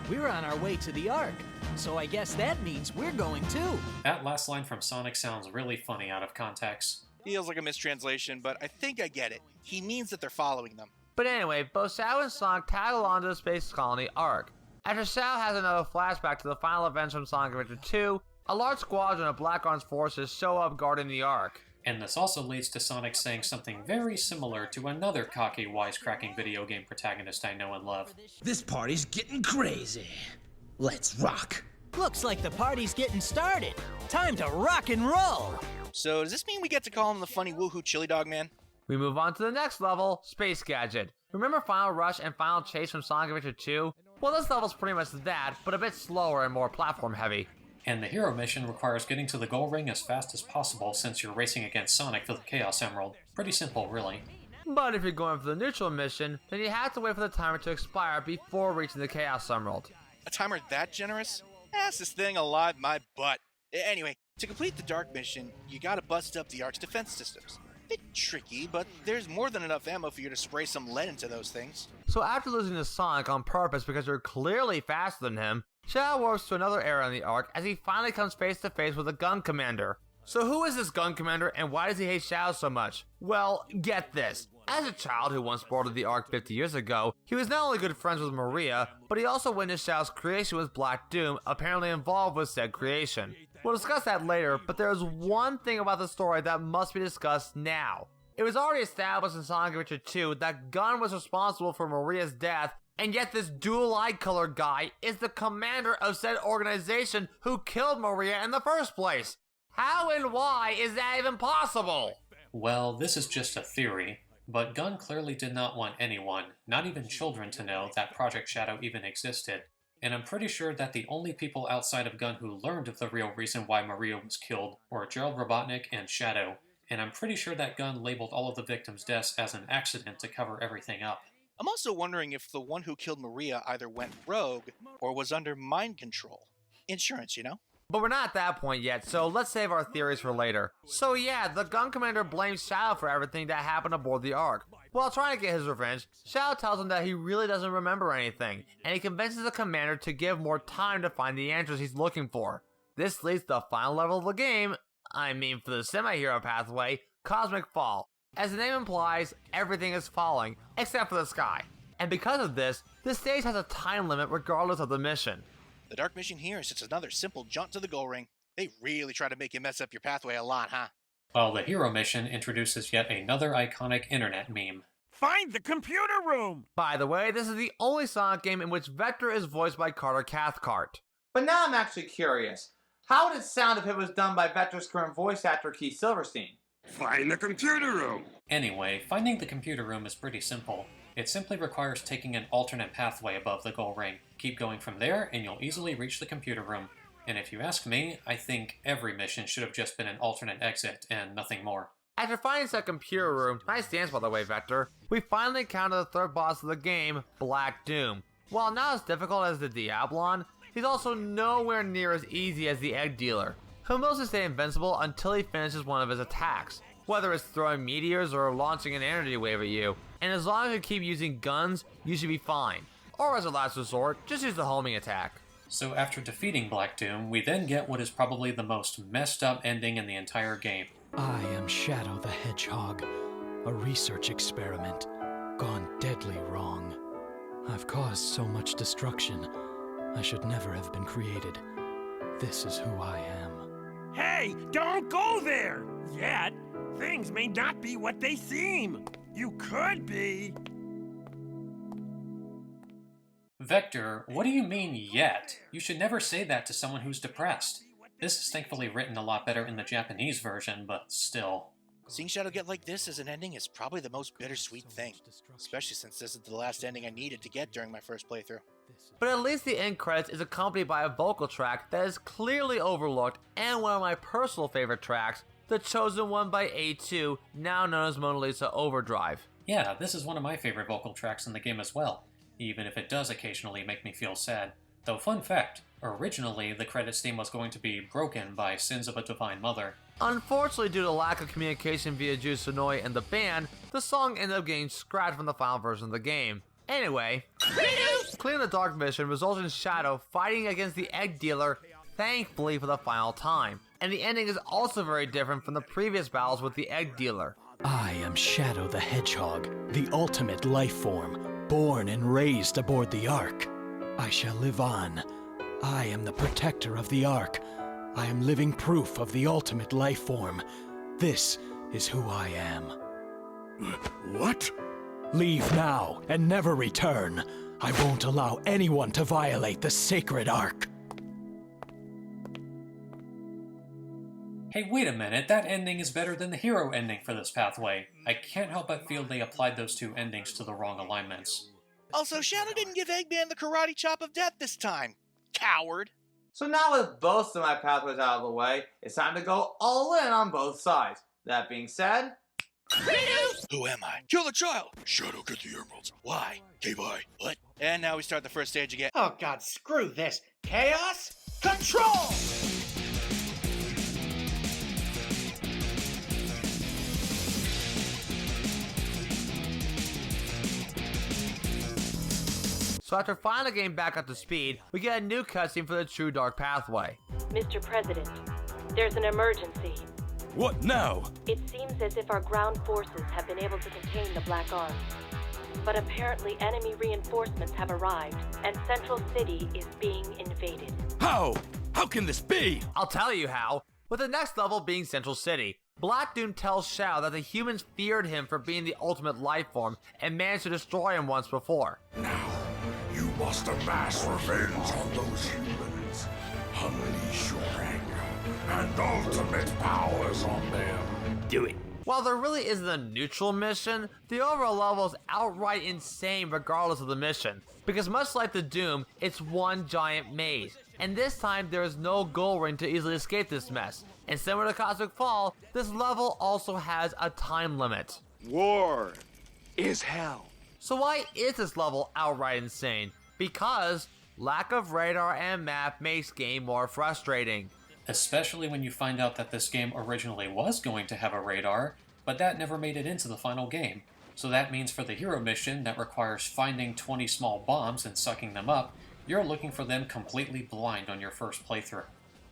We're on our way to the Ark, so I guess that means we're going too. That last line from Sonic sounds really funny out of context. Feels like a mistranslation, but I think I get it. He means that they're following them. But anyway, both Shadow and Sonic tag along to the space colony Ark. After Shadow has another flashback to the final events from Sonic Adventure 2, a large squadron of Black Arms forces show up guarding the Ark. And this also leads to Sonic saying something very similar to another cocky, wisecracking video game protagonist I know and love. This party's getting crazy. Let's rock. Looks like the party's getting started. Time to rock and roll. So does this mean we get to call him the funny woohoo chili dog man? We move on to the next level, Space Gadget. Remember Final Rush and Final Chase from Sonic Adventure 2? Well, this level's pretty much that, but a bit slower and more platform heavy. And the hero mission requires getting to the goal ring as fast as possible since you're racing against Sonic for the Chaos Emerald. Pretty simple, really. But if you're going for the neutral mission, then you have to wait for the timer to expire before reaching the Chaos Emerald. A timer that generous? That's this thing alive my butt. Anyway, to complete the Dark mission, you gotta bust up the Ark's defense systems. Bit tricky, but there's more than enough ammo for you to spray some lead into those things. So after losing to Sonic on purpose because you're clearly faster than him, Shadow warps to another area in the arc as he finally comes face to face with a gun commander. So who is this gun commander and why does he hate Shadow so much? Well, get this. As a child who once boarded the arc 50 years ago, he was not only good friends with Maria, but he also witnessed Shadow's creation with Black Doom, apparently involved with said creation. We'll discuss that later, but there is one thing about the story that must be discussed now. It was already established in Sonic Adventure 2 that Gun was responsible for Maria's death, and yet this dual-eye color guy is the commander of said organization who killed Maria in the first place. How and why is that even possible? Well, this is just a theory, but Gun clearly did not want anyone, not even children, to know that Project Shadow even existed. And I'm pretty sure that the only people outside of Gun who learned of the real reason why Maria was killed were Gerald Robotnik and Shadow, and I'm pretty sure that Gun labeled all of the victims' deaths as an accident to cover everything up. I'm also wondering if the one who killed Maria either went rogue or was under mind control. Insurance, you know? But we're not at that point yet, so let's save our theories for later. So yeah, the Gun Commander blames Shadow for everything that happened aboard the Ark. While trying to get his revenge, Shadow tells him that he really doesn't remember anything, and he convinces the Commander to give more time to find the answers he's looking for. This leads to the final level of the game, I mean for the semi-hero pathway, Cosmic Fall. As the name implies, everything is falling, except for the sky. And because of this stage has a time limit regardless of the mission. The dark mission here is just another simple jaunt to the goal ring. They really try to make you mess up your pathway a lot, huh? While the hero mission introduces yet another iconic internet meme. Find the computer room! By the way, this is the only Sonic game in which Vector is voiced by Carter Cathcart. But now I'm actually curious. How would it sound if it was done by Vector's current voice actor Keith Silverstein? Find the computer room! Anyway, finding the computer room is pretty simple. It simply requires taking an alternate pathway above the goal ring. Keep going from there, and you'll easily reach the computer room. And if you ask me, I think every mission should have just been an alternate exit, and nothing more. After finding that computer room, nice dance by the way, Vector, we finally encounter the third boss of the game, Black Doom. While not as difficult as the Diablon, he's also nowhere near as easy as the Egg Dealer. He'll mostly stay invincible until he finishes one of his attacks, whether it's throwing meteors or launching an energy wave at you. And as long as you keep using guns, you should be fine. Or as a last resort, just use the homing attack. So after defeating Black Doom, we then get what is probably the most messed up ending in the entire game. I am Shadow the Hedgehog, a research experiment gone deadly wrong. I've caused so much destruction. I should never have been created. This is who I am. Hey, don't go there! Yet, things may not be what they seem. You could be. Vector, what do you mean, yet? You should never say that to someone who's depressed. This is thankfully written a lot better in the Japanese version, but still. Seeing Shadow get like this as an ending is probably the most bittersweet thing, especially since this is the last ending I needed to get during my first playthrough. But at least the end credits is accompanied by a vocal track that is clearly overlooked, and one of my personal favorite tracks, the chosen one by A2, now known as Mona Lisa Overdrive. Yeah, this is one of my favorite vocal tracks in the game as well, even if it does occasionally make me feel sad. Though fun fact, originally the credits theme was going to be Broken by Sins of a Divine Mother. Unfortunately, due to lack of communication via Ju Sonoy and the band, the song ended up getting scratched from the final version of the game. Anyway, clearing the dark mission results in Shadow fighting against the Egg Dealer, thankfully for the final time. And the ending is also very different from the previous battles with the Egg Dealer. I am Shadow the Hedgehog, the ultimate life form, born and raised aboard the Ark. I shall live on. I am the protector of the Ark. I am living proof of the ultimate life form. This is who I am. What? Leave now and never return. I won't allow anyone to violate the sacred Ark. Hey, wait a minute, that ending is better than the hero ending for this pathway. I can't help but feel they applied those two endings to the wrong alignments. Also, Shadow didn't give Eggman the karate chop of death this time. Coward. So now with both of my pathways out of the way, it's time to go all in on both sides. That being said... Who am I? Kill the child! Shadow, get the emeralds. Why? Okay, bye. What? And now we start the first stage again. Oh god, screw this. Chaos Control! So after finally getting back up to speed, we get a new cutscene for the True Dark Pathway. Mr. President, there's an emergency. What now? It seems as if our ground forces have been able to contain the Black Arms. But apparently enemy reinforcements have arrived, and Central City is being invaded. How? How can this be? I'll tell you how. With the next level being Central City, Black Doom tells Shadow that the humans feared him for being the ultimate life form and managed to destroy him once before. Now, you must amass revenge on those humans. Unleash your anger and ultimate powers on them. Do it. While there really isn't a neutral mission, the overall level is outright insane regardless of the mission. Because much like the Doom, it's one giant maze. And this time there is no goal ring to easily escape this mess. And similar to Cosmic Fall, this level also has a time limit. War is hell. So why is this level outright insane? Because lack of radar and map makes game more frustrating. Especially when you find out that this game originally was going to have a radar, but that never made it into the final game. So that means for the hero mission that requires finding 20 small bombs and sucking them up, you're looking for them completely blind on your first playthrough.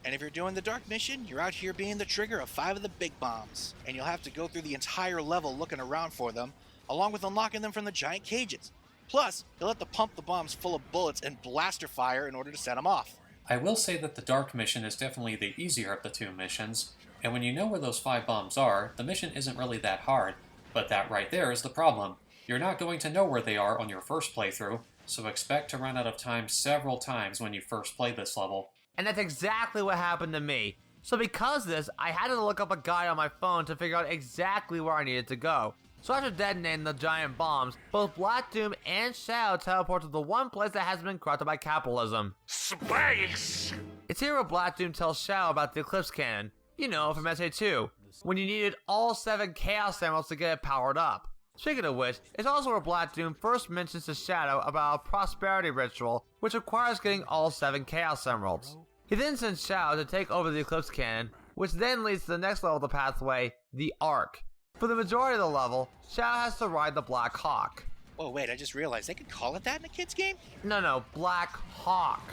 And if you're doing the dark mission, you're out here being the trigger of 5 of the big bombs, and you'll have to go through the entire level looking around for them, along with unlocking them from the giant cages. Plus, you'll have to pump the bombs full of bullets and blaster fire in order to set them off. I will say that the dark mission is definitely the easier of the two missions, and when you know where those 5 bombs are, the mission isn't really that hard, but that right there is the problem. You're not going to know where they are on your first playthrough, so expect to run out of time several times when you first play this level. And that's exactly what happened to me. So because of this, I had to look up a guide on my phone to figure out exactly where I needed to go. So after detonating the giant bombs, both Black Doom and Shadow teleport to the one place that hasn't been corrupted by capitalism. Space! It's here where Black Doom tells Shadow about the Eclipse Cannon. You know, from SA2. When you needed all 7 Chaos Emeralds to get it powered up. Speaking of which, it's also where Black Doom first mentions to Shadow about a prosperity ritual, which requires getting all 7 Chaos Emeralds. He then sends Shadow to take over the Eclipse Cannon, which then leads to the next level of the pathway, the Ark. For the majority of the level, Shadow has to ride the Black Hawk. Oh wait, I just realized they could call it that in a kid's game? No, Black Hawk.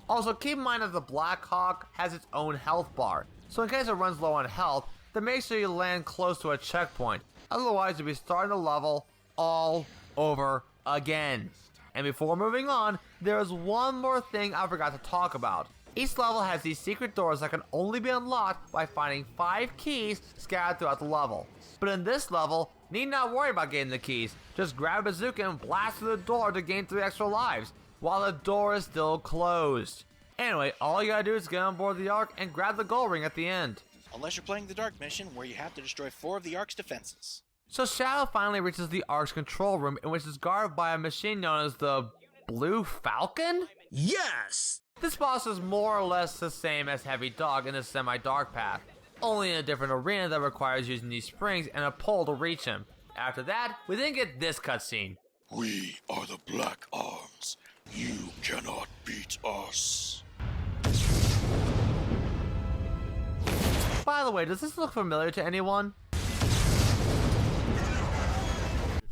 Also, keep in mind that the Black Hawk has its own health bar, so in case it runs low on health, then make sure you land close to a checkpoint. Otherwise, you'll be starting the level all over again. And before moving on, there is one more thing I forgot to talk about. Each level has these secret doors that can only be unlocked by finding 5 keys scattered throughout the level. But in this level, need not worry about getting the keys. Just grab a bazooka and blast through the door to gain 3 extra lives, while the door is still closed. Anyway, all you gotta do is get on board the Ark and grab the gold ring at the end. Unless you're playing the dark mission, where you have to destroy 4 of the Ark's defenses. So Shadow finally reaches the Ark's control room, in which is guarded by a machine known as the Blue Falcon? Yes! This boss is more or less the same as Heavy Dog in the semi-dark path, only in a different arena that requires using these springs and a pole to reach him. After that, we then get this cutscene. We are the Black Arms. You cannot beat us. By the way, does this look familiar to anyone?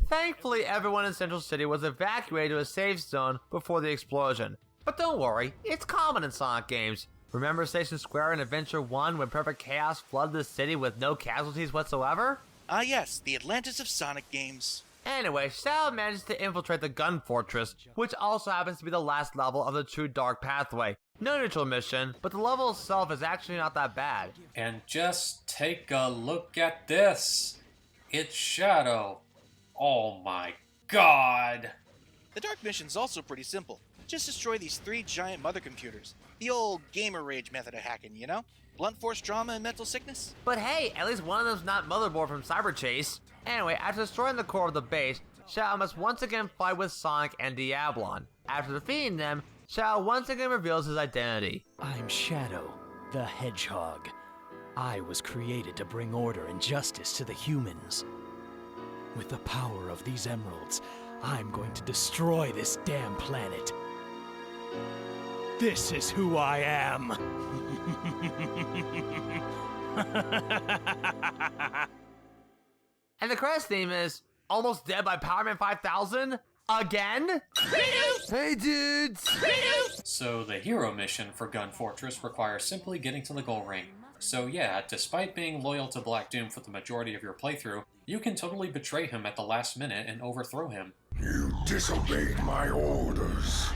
Thankfully, everyone in Central City was evacuated to a safe zone before the explosion. But don't worry, it's common in Sonic games. Remember Station Square in Adventure 1 when Perfect Chaos flooded the city with no casualties whatsoever? Ah yes, the Atlantis of Sonic games. Anyway, Shadow manages to infiltrate the Gun Fortress, which also happens to be the last level of the True Dark Pathway. No neutral mission, but the level itself is actually not that bad. And just take a look at this. It's Shadow. Oh my god. The dark mission's also pretty simple. Just destroy these 3 giant mother computers. The old gamer rage method of hacking, you know? Blunt force trauma and mental sickness. But hey, at least one of them's not Motherboard from Cyber Chase. Anyway, after destroying the core of the base, Shadow must once again fight with Sonic and Diablon. After defeating them, Shadow once again reveals his identity. I'm Shadow the Hedgehog. I was created to bring order and justice to the humans. With the power of these emeralds, I'm going to destroy this damn planet. This is who I am. And the credits theme is Almost Dead by Power Man 5000? Again? Hey, dudes! So the hero mission for Gun Fortress requires simply getting to the goal ring. So yeah, despite being loyal to Black Doom for the majority of your playthrough, you can totally betray him at the last minute and overthrow him. You disobeyed my orders.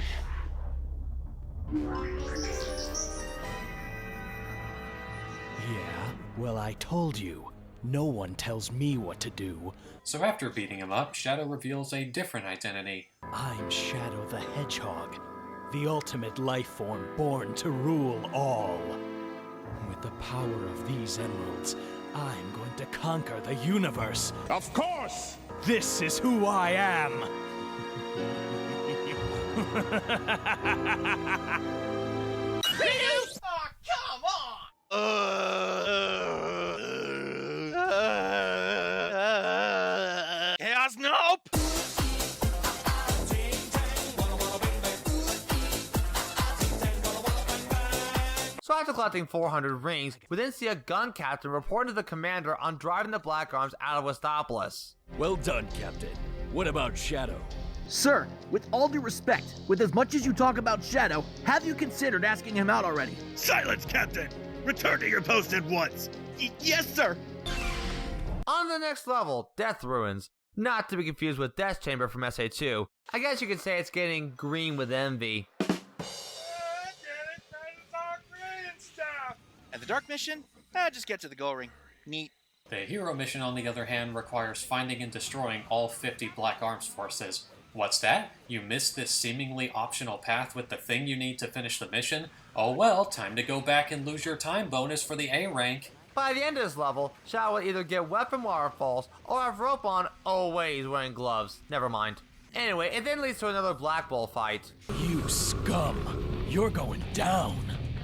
Yeah, well, I told you. No one tells me what to do. So after beating him up, Shadow reveals a different identity. I'm Shadow the Hedgehog, the ultimate life form born to rule all. With the power of these emeralds, I'm going to conquer the universe. Of course! This is who I am! Oh, come on! Chaos, nope! So after collecting 400 rings, we then see a gun captain reporting to the commander on driving the Black Arms out of Westopolis. Well done, Captain. What about Shadow? Sir, with all due respect, with as much as you talk about Shadow, have you considered asking him out already? Silence, Captain! Return to your post at once! Yes, sir! On the next level, Death Ruins. Not to be confused with Death Chamber from SA2. I guess you could say it's getting green with envy. And the dark mission? Just get to the goal ring. Neat. The hero mission, on the other hand, requires finding and destroying all 50 Black Arms forces. What's that? You missed this seemingly optional path with the thing you need to finish the mission? Oh well, time to go back and lose your time bonus for the A rank. By the end of this level, Shadow will either get weapon waterfalls or have rope on. Oh wait, he's wearing gloves. Never mind. Anyway, it then leads to another Black Bull fight. You scum! You're going down!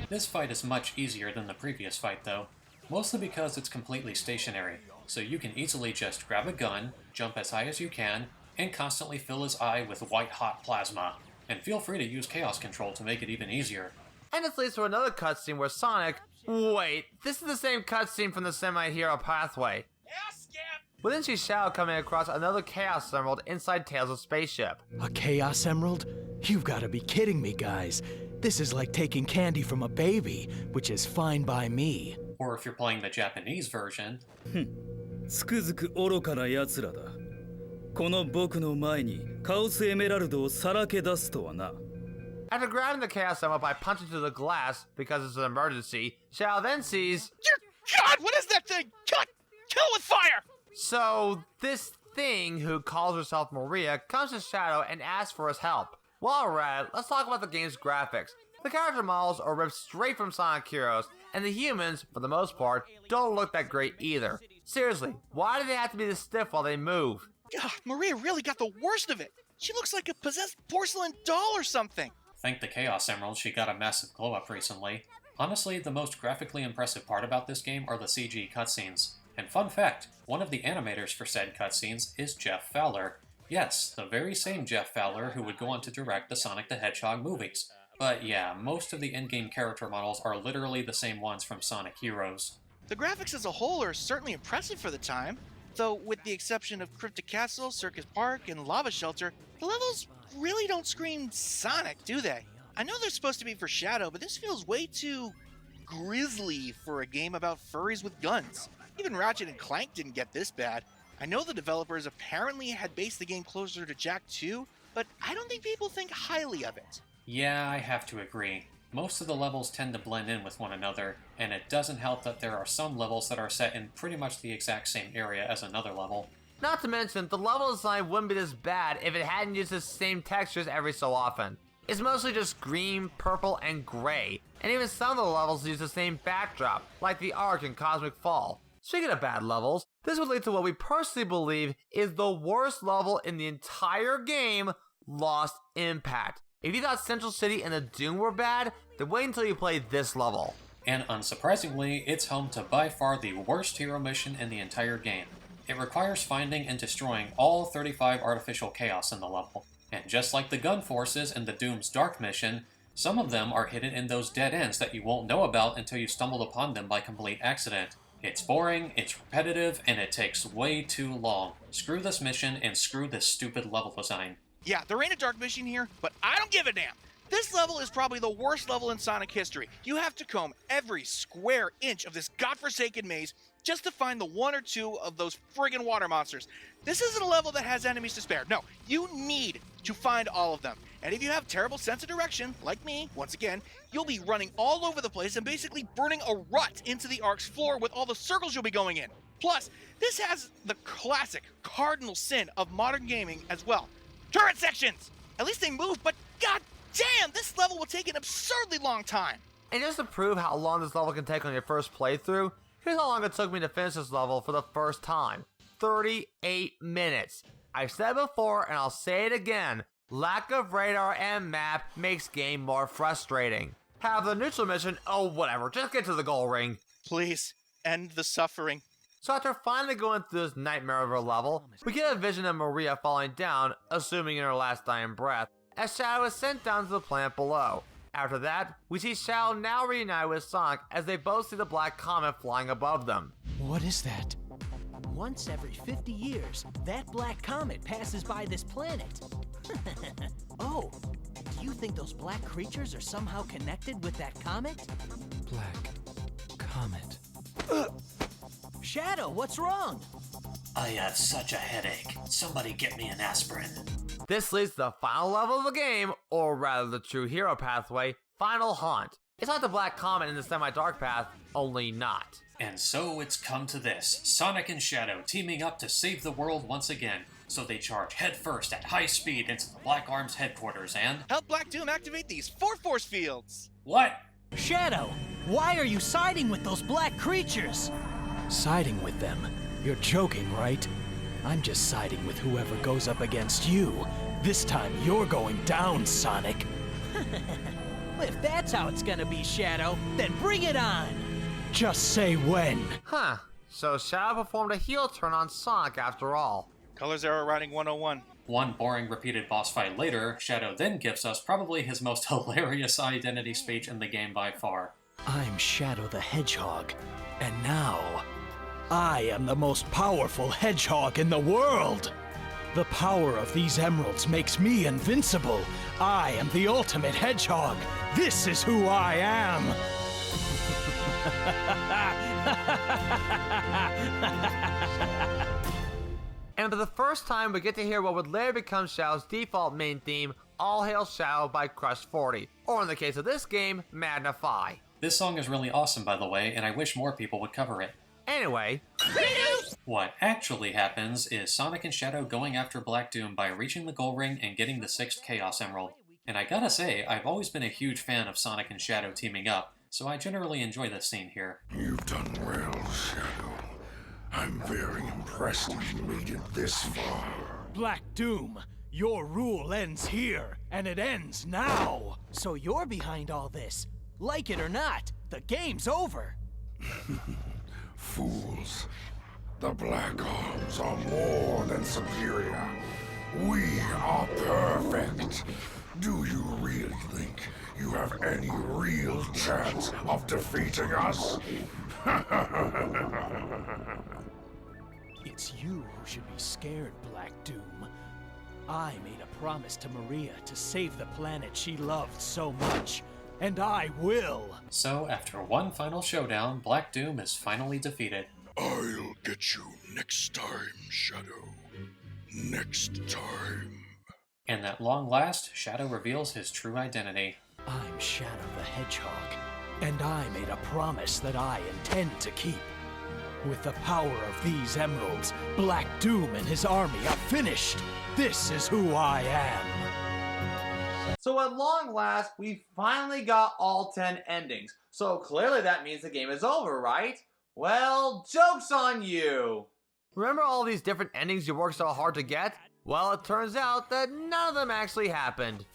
This fight is much easier than the previous fight though, mostly because it's completely stationary, so you can easily just grab a gun, jump as high as you can, and constantly fill his eye with white-hot plasma. And feel free to use Chaos Control to make it even easier. And this leads to another cutscene where Sonic... Wait, this is the same cutscene from the semi-hero pathway. We then see Shadow coming across another Chaos Emerald inside Tails' spaceship. A Chaos Emerald? You've got to be kidding me, guys. This is like taking candy from a baby, which is fine by me. Or if you're playing the Japanese version... つくづく愚かな奴らだ。この僕の前にカオスエメラルドをさらけ出すとはな。 After grabbing the Chaos Emerald by punching through the glass because it's an emergency, Shadow then sees... Dear God, what is that thing? God, kill with fire! So, this thing who calls herself Maria comes to Shadow and asks for his help. While we're at it, let's talk about the game's graphics. The character models are ripped straight from Sonic Heroes, and the humans, for the most part, don't look that great either. Seriously, why do they have to be this stiff while they move? God, Maria really got the worst of it. She looks like a possessed porcelain doll or something. Thank the Chaos Emerald, she got a massive glow-up recently. Honestly, the most graphically impressive part about this game are the CG cutscenes. And fun fact, one of the animators for said cutscenes is Jeff Fowler. Yes, the very same Jeff Fowler who would go on to direct the Sonic the Hedgehog movies. But yeah, most of the in-game character models are literally the same ones from Sonic Heroes. The graphics as a whole are certainly impressive for the time, though with the exception of Cryptic Castle, Circus Park, and Lava Shelter, the levels really don't scream Sonic, do they? I know they're supposed to be for Shadow, but this feels way too grisly for a game about furries with guns. Even Ratchet & Clank didn't get this bad. I know the developers apparently had based the game closer to Jak 2, but I don't think people think highly of it. Yeah, I have to agree. Most of the levels tend to blend in with one another, and it doesn't help that there are some levels that are set in pretty much the exact same area as another level. Not to mention, the level design wouldn't be this bad if it hadn't used the same textures every so often. It's mostly just green, purple, and gray, and even some of the levels use the same backdrop, like the Ark in Cosmic Fall. Speaking of bad levels, this would lead to what we personally believe is the worst level in the entire game, Lost Impact. If you thought Central City and the Doom were bad, then wait until you play this level. And unsurprisingly, it's home to by far the worst hero mission in the entire game. It requires finding and destroying all 35 artificial chaos in the level. And just like the gun forces in the Doom's Dark mission, some of them are hidden in those dead ends that you won't know about until you stumbled upon them by complete accident. It's boring, it's repetitive, and it takes way too long. Screw this mission and screw this stupid level design. Yeah, there ain't a dark mission here, but I don't give a damn. This level is probably the worst level in Sonic history. You have to comb every square inch of this godforsaken maze just to find the one or two of those friggin' water monsters. This isn't a level that has enemies to spare. No, you need to find all of them. And if you have terrible sense of direction, like me, once again, you'll be running all over the place and basically burning a rut into the Ark's floor with all the circles you'll be going in. Plus, this has the classic cardinal sin of modern gaming as well. Turret sections! At least they move, but god damn, this level will take an absurdly long time. And just to prove how long this level can take on your first playthrough, here's how long it took me to finish this level for the first time. 38 minutes. I've said before and I'll say it again, lack of radar and map makes game more frustrating. Have the neutral mission, oh whatever, just get to the goal ring. Please, end the suffering. So after finally going through this nightmare of a level, we get a vision of Maria falling down, assuming in her last dying breath, as Shadow is sent down to the planet below. After that, we see Shadow now reunite with Sonic as they both see the black comet flying above them. What is that? Once every 50 years, that black comet passes by this planet. Oh, do you think those black creatures are somehow connected with that comet? Black comet. Shadow, what's wrong? I have such a headache. Somebody get me an aspirin. This leads to the final level of the game, or rather the true hero pathway, Final Haunt. It's like the Black Comet in the semi-dark path, only not. And so it's come to this, Sonic and Shadow teaming up to save the world once again. So they charge headfirst at high speed into the Black Arms headquarters and... help Black Doom activate these 4 force fields! What? Shadow, why are you siding with those black creatures? Siding with them? You're joking, right? I'm just siding with whoever goes up against you. This time you're going down, Sonic. Well, if that's how it's gonna be, Shadow, then bring it on! Just say when. Huh, so Shadow performed a heel turn on Sonic after all. Colors Arrow Riding 101. One boring repeated boss fight later, Shadow then gives us probably his most hilarious identity speech in the game by far. I'm Shadow the Hedgehog, and now, I am the most powerful hedgehog in the world! The power of these emeralds makes me invincible! I am the ultimate hedgehog! This is who I am! And for the first time, we get to hear what would later become Shadow's default main theme, All Hail Shadow by Crush 40, or in the case of this game, Magnify. This song is really awesome, by the way, and I wish more people would cover it. Anyway, what actually happens is Sonic and Shadow going after Black Doom by reaching the goal ring and getting the 6th Chaos Emerald. And I gotta say, I've always been a huge fan of Sonic and Shadow teaming up, so I generally enjoy this scene here. You've done well, Shadow. I'm very impressed you made it this far. Black Doom, your rule ends here, and it ends now! So you're behind all this. Like it or not, the game's over. Fools. The Black Arms are more than superior. We are perfect. Do you really think you have any real chance of defeating us? It's you who should be scared, Black Doom. I made a promise to Maria to save the planet she loved so much, and I will! So, after one final showdown, Black Doom is finally defeated. I'll get you next time, Shadow. Next time. And at long last, Shadow reveals his true identity. I'm Shadow the Hedgehog, and I made a promise that I intend to keep. With the power of these emeralds, Black Doom and his army are finished. This is who I am. So at long last, we finally got all 10 endings. So clearly that means the game is over, right? Well, joke's on you! remember all these different endings you worked so hard to get? Well, it turns out that none of them actually happened.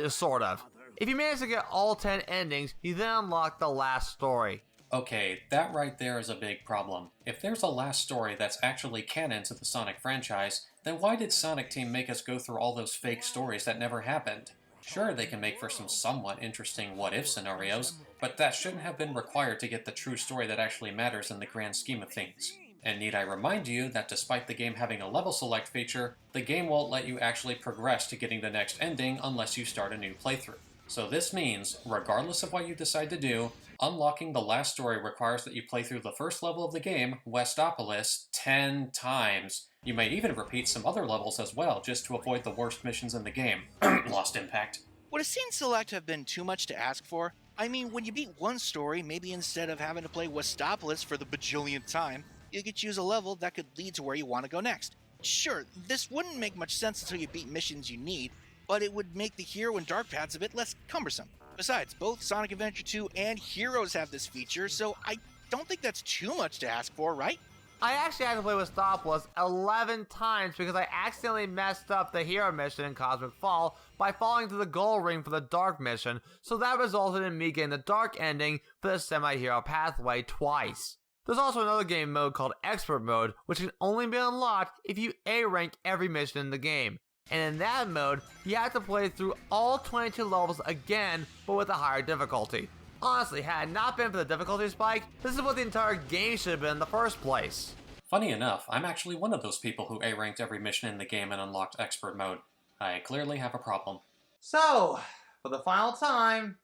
Sort of. If you manage to get all 10 endings, you then unlock the last story. Okay, that right there is a big problem. If there's a last story that's actually canon to the Sonic franchise, then why did Sonic Team make us go through all those fake stories that never happened? Sure, they can make for some somewhat interesting what-if scenarios, but that shouldn't have been required to get the true story that actually matters in the grand scheme of things. And need I remind you that despite the game having a level select feature, the game won't let you actually progress to getting the next ending unless you start a new playthrough. So this means, regardless of what you decide to do, unlocking the last story requires that you play through the first level of the game, Westopolis, 10 times. You may even repeat some other levels as well, just to avoid the worst missions in the game. Lost Impact. Would a scene select have been too much to ask for? I mean, when you beat one story, maybe instead of having to play Westopolis for the bajillionth time, you could choose a level that could lead to where you want to go next. Sure, this wouldn't make much sense until you beat missions you need, but it would make the hero and dark paths a bit less cumbersome. Besides, both Sonic Adventure 2 and Heroes have this feature, so I don't think that's too much to ask for, right? I actually had to play Westopolis 11 times because I accidentally messed up the hero mission in Cosmic Fall by falling to the gold ring for the dark mission, so that resulted in me getting the dark ending for the semi-hero pathway twice. There's also another game mode called Expert Mode, which can only be unlocked if you A-rank every mission in the game. And in that mode, you have to play through all 22 levels again, but with a higher difficulty. Honestly, had it not been for the difficulty spike, this is what the entire game should have been in the first place. Funny enough, I'm actually one of those people who A-ranked every mission in the game and unlocked Expert Mode. I clearly have a problem. So, for the final time...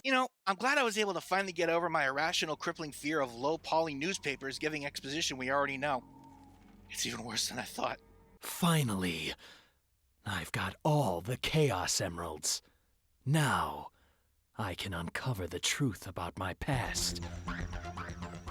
You know, I'm glad I was able to finally get over my irrational, crippling fear of low-poly newspapers giving exposition we already know. It's even worse than I thought. Finally, I've got all the Chaos Emeralds. Now, I can uncover the truth about my past.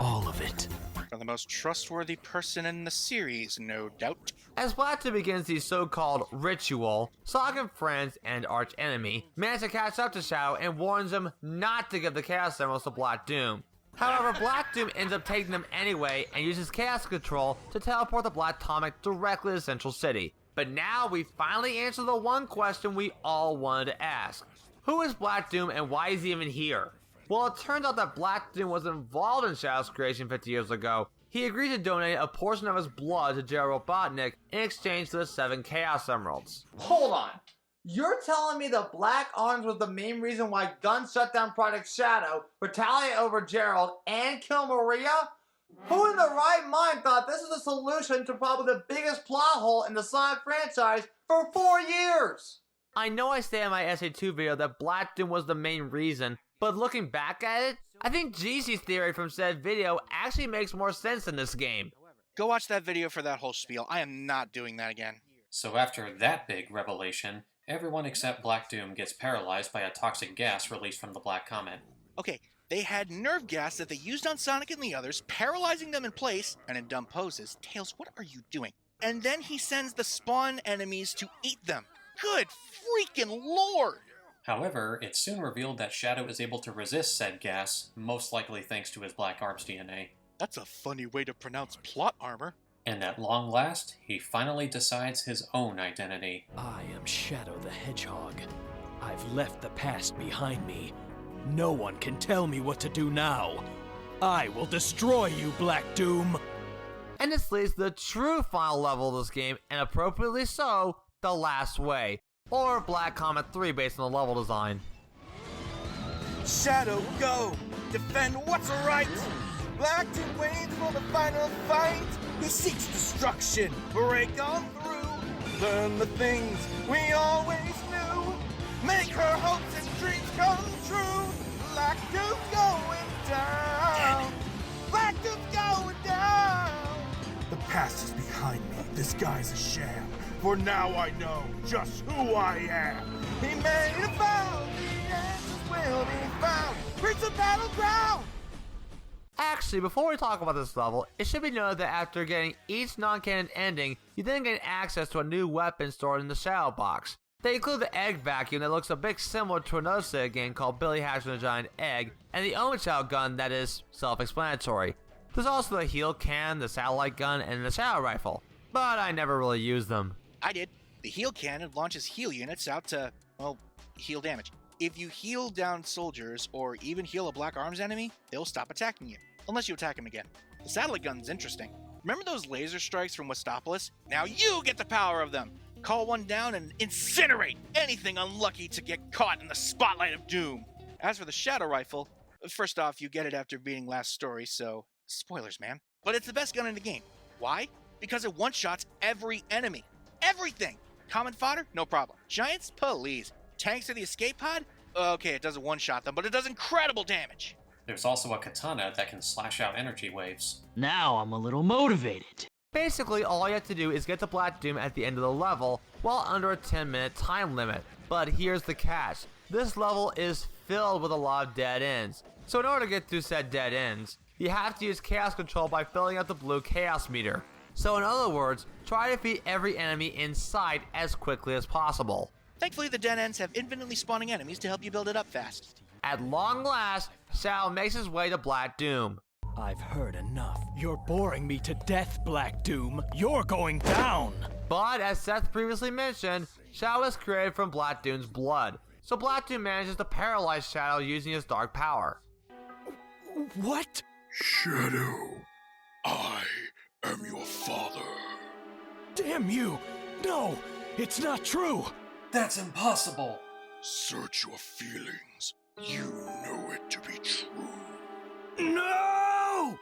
All of it. From the most trustworthy person in the series, no doubt. As Splatoon begins the so-called ritual, Sonic and friends and arch-enemy manage to catch up to Shadow and warns him not to give the Chaos Emeralds to Black Doom. However, Black Doom ends up taking them anyway and uses Chaos Control to teleport the Black Atomic directly to Central City. But now we finally answer the one question we all wanted to ask. Who is Black Doom and why is he even here? Well, it turns out that Black Doom was involved in Shadow's creation 50 years ago. He agreed to donate a portion of his blood to Gerald Robotnik in exchange for the 7 Chaos Emeralds. Hold on. You're telling me the Black Arms was the main reason why Gunn shut down Project Shadow, retaliate over Gerald, and kill Maria? Who in the right mind thought this is the solution to probably the biggest plot hole in the Sonic franchise for 4 years? I know I say in my SA2 video that Black Doom was the main reason, but looking back at it, I think GC's theory from said video actually makes more sense in this game. Go watch that video for that whole spiel. I am not doing that again. So after that big revelation, everyone except Black Doom gets paralyzed by a toxic gas released from the Black Comet. Okay, they had nerve gas that they used on Sonic and the others, paralyzing them in place and in dumb poses. Tails, what are you doing? And then he sends the spawn enemies to eat them. Good freaking lord! However, it's soon revealed that Shadow is able to resist said gas, most likely thanks to his Black Arms DNA. That's a funny way to pronounce plot armor. And at long last, he finally decides his own identity. I am Shadow the Hedgehog. I've left the past behind me. No one can tell me what to do now. I will destroy you, Black Doom! And this leads to the true final level of this game, and appropriately so, The Last Way, or Black Comet 3 based on the level design. Shadow, go! Defend what's right! Black Doom waits for the final fight! He seeks destruction! Break on through! Learn the things we always knew! Make her hopes and dreams come true! Black Doom's going down! Black Doom's going down! The past is behind me. This guy's a sham. For now I know just who I am. He made a vow, the answers will be found. Reach the battleground! Actually, before we talk about this level, it should be noted that after getting each non-canon ending, you then gain access to a new weapon stored in the Shadow Box. They include the Egg Vacuum that looks a bit similar to another Sega game called Billy Hatcher and the Giant Egg, and the Omichao gun that is self-explanatory. There's also the Heal Can, the Satellite Gun, and the Shadow Rifle, but I never really used them. I did. The heal cannon launches heal units out to, well, heal damage. If you heal down soldiers, or even heal a Black Arms enemy, they'll stop attacking you, unless you attack them again. The satellite gun's interesting. Remember those laser strikes from Westopolis? Now you get the power of them! Call one down and incinerate anything unlucky to get caught in the spotlight of doom! As for the Shadow Rifle, first off, you get it after beating last story, so spoilers, man. but it's the best gun in the game. Why? Because it one-shots every enemy. Everything! Common fodder? No problem. Giants? Please. Tanks to the escape pod? Okay, it doesn't one-shot them, but it does incredible damage. There's also a katana that can slash out energy waves. Now I'm a little motivated. Basically, all you have to do is get to Black Doom at the end of the level, while under a 10-minute time limit. But here's the catch. This level is filled with a lot of dead ends. So in order to get through said dead ends, you have to use Chaos Control by filling up the blue Chaos meter. So in other words, try to defeat every enemy in sight as quickly as possible. Thankfully, the dead ends have infinitely spawning enemies to help you build it up fast. At long last, Shadow makes his way to Black Doom. I've heard enough. You're boring me to death, Black Doom. You're going down! But as Seth previously mentioned, Shadow was created from Black Doom's blood. So Black Doom manages to paralyze Shadow using his dark power. What? Shadow, I am your father. Damn you! No, it's not true! That's impossible! Search your feelings. You know it to be true. No!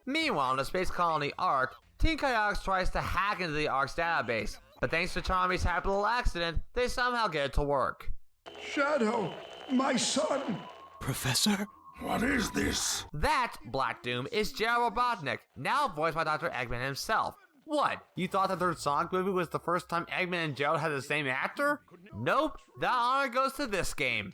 Meanwhile, in the space colony Ark, Team Kyox tries to hack into the Ark's database, but thanks to Tommy's happy little accident, they somehow get it to work. Shadow, my son! Professor? What is this? That, Black Doom, is Gerald Robotnik, now voiced by Dr. Eggman himself. What? You thought the third Sonic movie was the first time Eggman and Gerald had the same actor? Nope, that honor goes to this game.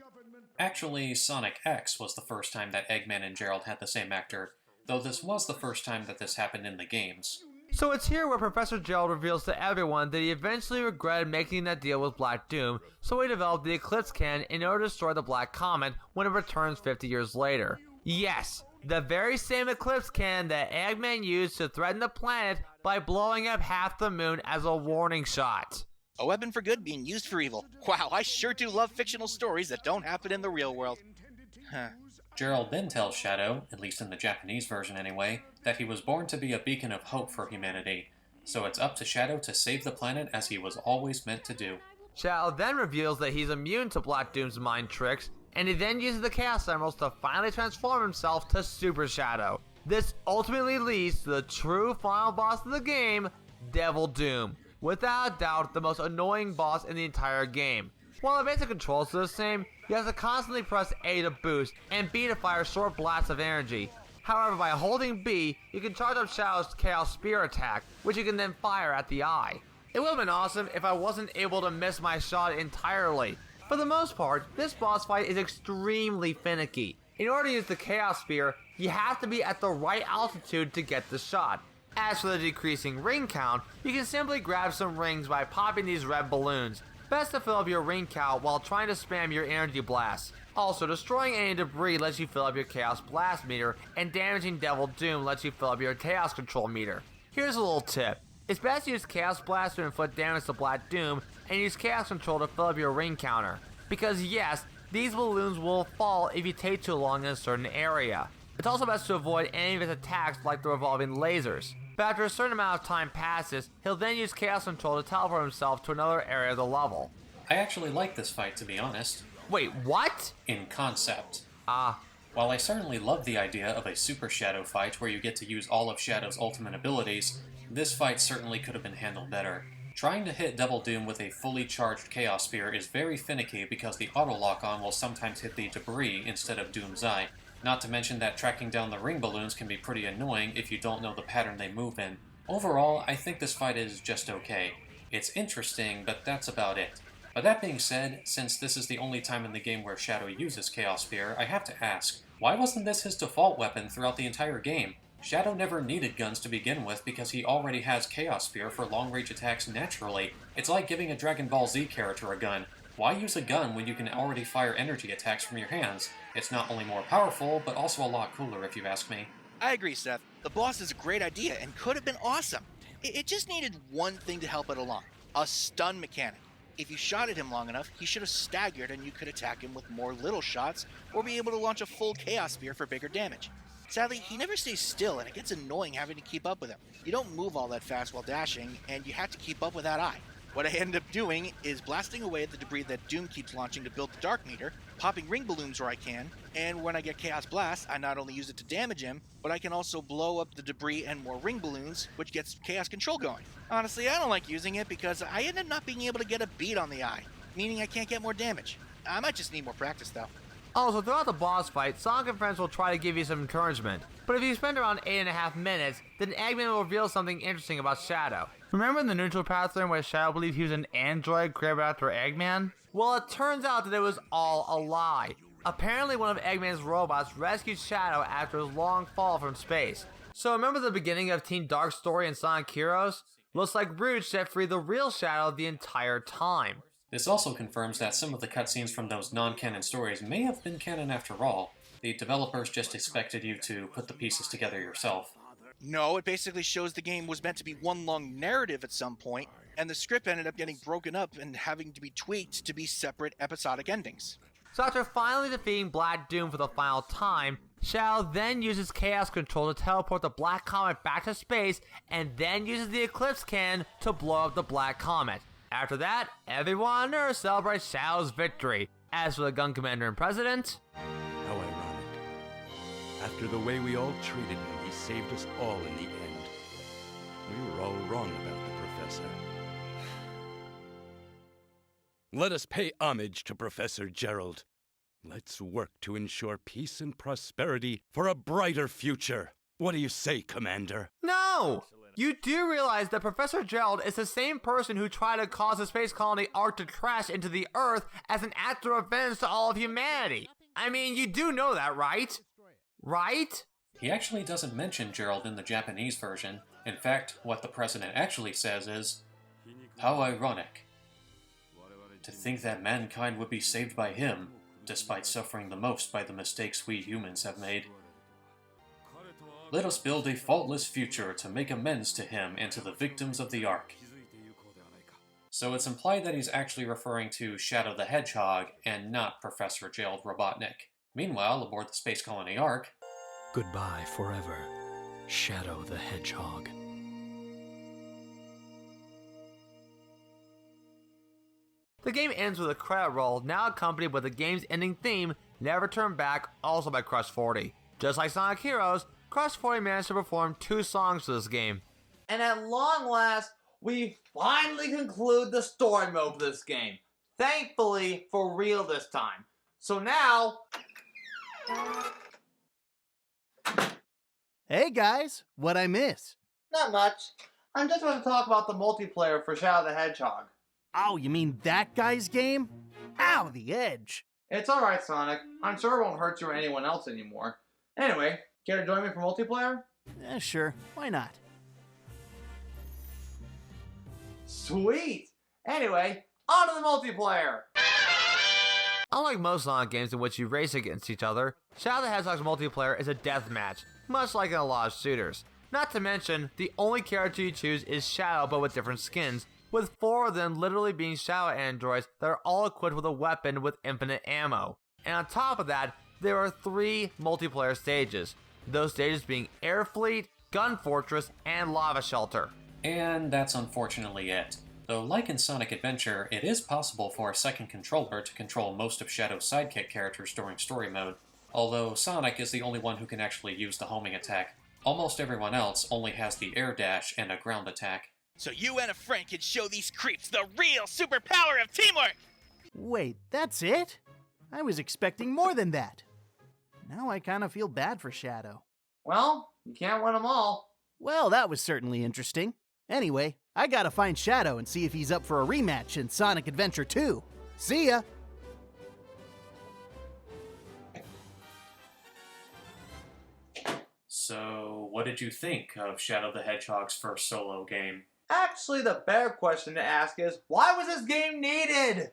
Actually, Sonic X was the first time that Eggman and Gerald had the same actor, though this was the first time that this happened in the games. So it's here where Professor Gerald reveals to everyone that he eventually regretted making that deal with Black Doom, so he developed the Eclipse Cannon in order to destroy the Black Comet when it returns 50 years later. Yes, the very same Eclipse Cannon that Eggman used to threaten the planet by blowing up half the moon as a warning shot. A weapon for good being used for evil. Wow, I sure do love fictional stories that don't happen in the real world. Huh. Gerald then tells Shadow, at least in the Japanese version anyway, that he was born to be a beacon of hope for humanity. So it's up to Shadow to save the planet as he was always meant to do. Shadow then reveals that he's immune to Black Doom's mind tricks, and he then uses the Chaos Emeralds to finally transform himself to Super Shadow. This ultimately leads to the true final boss of the game, Devil Doom. Without a doubt, the most annoying boss in the entire game. While the basic controls are the same, you have to constantly press A to boost, and B to fire short blasts of energy. However, by holding B, you can charge up Shadow's Chaos Spear attack, which you can then fire at the eye. It would have been awesome if I wasn't able to miss my shot entirely. For the most part, this boss fight is extremely finicky. In order to use the Chaos Spear, you have to be at the right altitude to get the shot. As for the decreasing ring count, you can simply grab some rings by popping these red balloons. Best to fill up your ring count while trying to spam your energy blasts. Also, destroying any debris lets you fill up your Chaos Blast meter, and damaging Devil Doom lets you fill up your Chaos Control meter. Here's a little tip. It's best to use Chaos Blast to inflict damage to Black Doom, and use Chaos Control to fill up your ring counter. Because yes, these balloons will fall if you take too long in a certain area. It's also best to avoid any of his attacks like the revolving lasers. But after a certain amount of time passes, he'll then use Chaos Control to teleport himself to another area of the level. I actually like this fight, to be honest. Wait, what? In concept. While I certainly love the idea of a Super Shadow fight where you get to use all of Shadow's ultimate abilities, this fight certainly could have been handled better. Trying to hit Devil Doom with a fully charged Chaos Spear is very finicky because the auto lock-on will sometimes hit the debris instead of Doom's eye. Not to mention that tracking down the ring balloons can be pretty annoying if you don't know the pattern they move in. Overall, I think this fight is just okay. It's interesting, but that's about it. But that being said, since this is the only time in the game where Shadow uses Chaos Spear, I have to ask, why wasn't this his default weapon throughout the entire game? Shadow never needed guns to begin with because he already has Chaos Spear for long-range attacks naturally. It's like giving a Dragon Ball Z character a gun. Why use a gun when you can already fire energy attacks from your hands? It's not only more powerful, but also a lot cooler if you ask me. I agree, Seth. The boss is a great idea and could have been awesome. It just needed one thing to help it along. A stun mechanic. If you shot at him long enough, he should have staggered and you could attack him with more little shots or be able to launch a full Chaos Spear for bigger damage. Sadly, he never stays still and it gets annoying having to keep up with him. You don't move all that fast while dashing and you have to keep up with that eye. What I ended up doing is blasting away at the debris that Doom keeps launching to build the Dark Meter, popping ring balloons where I can, and when I get Chaos Blast, I not only use it to damage him, but I can also blow up the debris and more ring balloons, which gets Chaos Control going. Honestly, I don't like using it because I end up not being able to get a beat on the eye, meaning I can't get more damage. I might just need more practice though. Also, throughout the boss fight, Sonic and friends will try to give you some encouragement. But if you spend around 8.5 minutes, then Eggman will reveal something interesting about Shadow. Remember in the neutral path where Shadow believed he was an android created after Eggman? Well, it turns out that it was all a lie. Apparently one of Eggman's robots rescued Shadow after his long fall from space. So remember the beginning of Team Dark's story in Sonic Heroes? Looks like Rouge set free the real Shadow the entire time. This also confirms that some of the cutscenes from those non-canon stories may have been canon after all. The developers just expected you to put the pieces together yourself. No, it basically shows the game was meant to be one long narrative at some point, and the script ended up getting broken up and having to be tweaked to be separate episodic endings. So after finally defeating Black Doom for the final time, Shadow then uses Chaos Control to teleport the Black Comet back to space, and then uses the Eclipse Cannon to blow up the Black Comet. After that, everyone on Earth celebrates Shadow's victory. As for the Gun Commander and President... How ironic. After the way we all treated him, he saved us all in the end. We were all wrong about the Professor. Let us pay homage to Professor Gerald. Let's work to ensure peace and prosperity for a brighter future. What do you say, Commander? No! You do realize that Professor Gerald is the same person who tried to cause the space colony Ark to crash into the Earth as an act of revenge to all of humanity. I mean, you do know that, right? Right? He actually doesn't mention Gerald in the Japanese version. In fact, what the president actually says is, "How ironic. To think that mankind would be saved by him, despite suffering the most by the mistakes we humans have made. Let us build a faultless future to make amends to him and to the victims of the Ark." So it's implied that he's actually referring to Shadow the Hedgehog and not Professor Gerald Robotnik. Meanwhile, aboard the space colony Ark... Goodbye forever, Shadow the Hedgehog. The game ends with a credit roll, now accompanied with the game's ending theme, Never Turn Back, also by Crush 40. Just like Sonic Heroes, Crush 40 managed to perform 2 songs for this game. And at long last, we finally conclude the story mode of this game. Thankfully, for real this time. So now... Hey guys, what'd I miss? Not much. I'm just going to talk about the multiplayer for Shadow the Hedgehog. Oh, you mean that guy's game? Ow, the edge. It's alright, Sonic. I'm sure it won't hurt you or anyone else anymore. Anyway, care to join me for multiplayer? Sure, why not? Sweet! Anyway, on to the multiplayer! Unlike most Sonic games in which you race against each other, Shadow the Hedgehog's multiplayer is a deathmatch, much like in a lot of shooters. Not to mention, the only character you choose is Shadow but with different skins, with 4 of them literally being Shadow androids that are all equipped with a weapon with infinite ammo. And on top of that, there are 3 multiplayer stages, those stages being Air Fleet, Gun Fortress, and Lava Shelter. And that's unfortunately it. Though like in Sonic Adventure, it is possible for a second controller to control most of Shadow's sidekick characters during story mode. Although Sonic is the only one who can actually use the homing attack. Almost everyone else only has the air dash and a ground attack. So you and a friend can show these creeps the real superpower of teamwork! Wait, that's it? I was expecting more than that. Now I kind of feel bad for Shadow. Well, you can't win them all. Well, that was certainly interesting. Anyway, I gotta find Shadow and see if he's up for a rematch in Sonic Adventure 2. See ya! So, what did you think of Shadow the Hedgehog's first solo game? Actually, the better question to ask is, why was this game needed?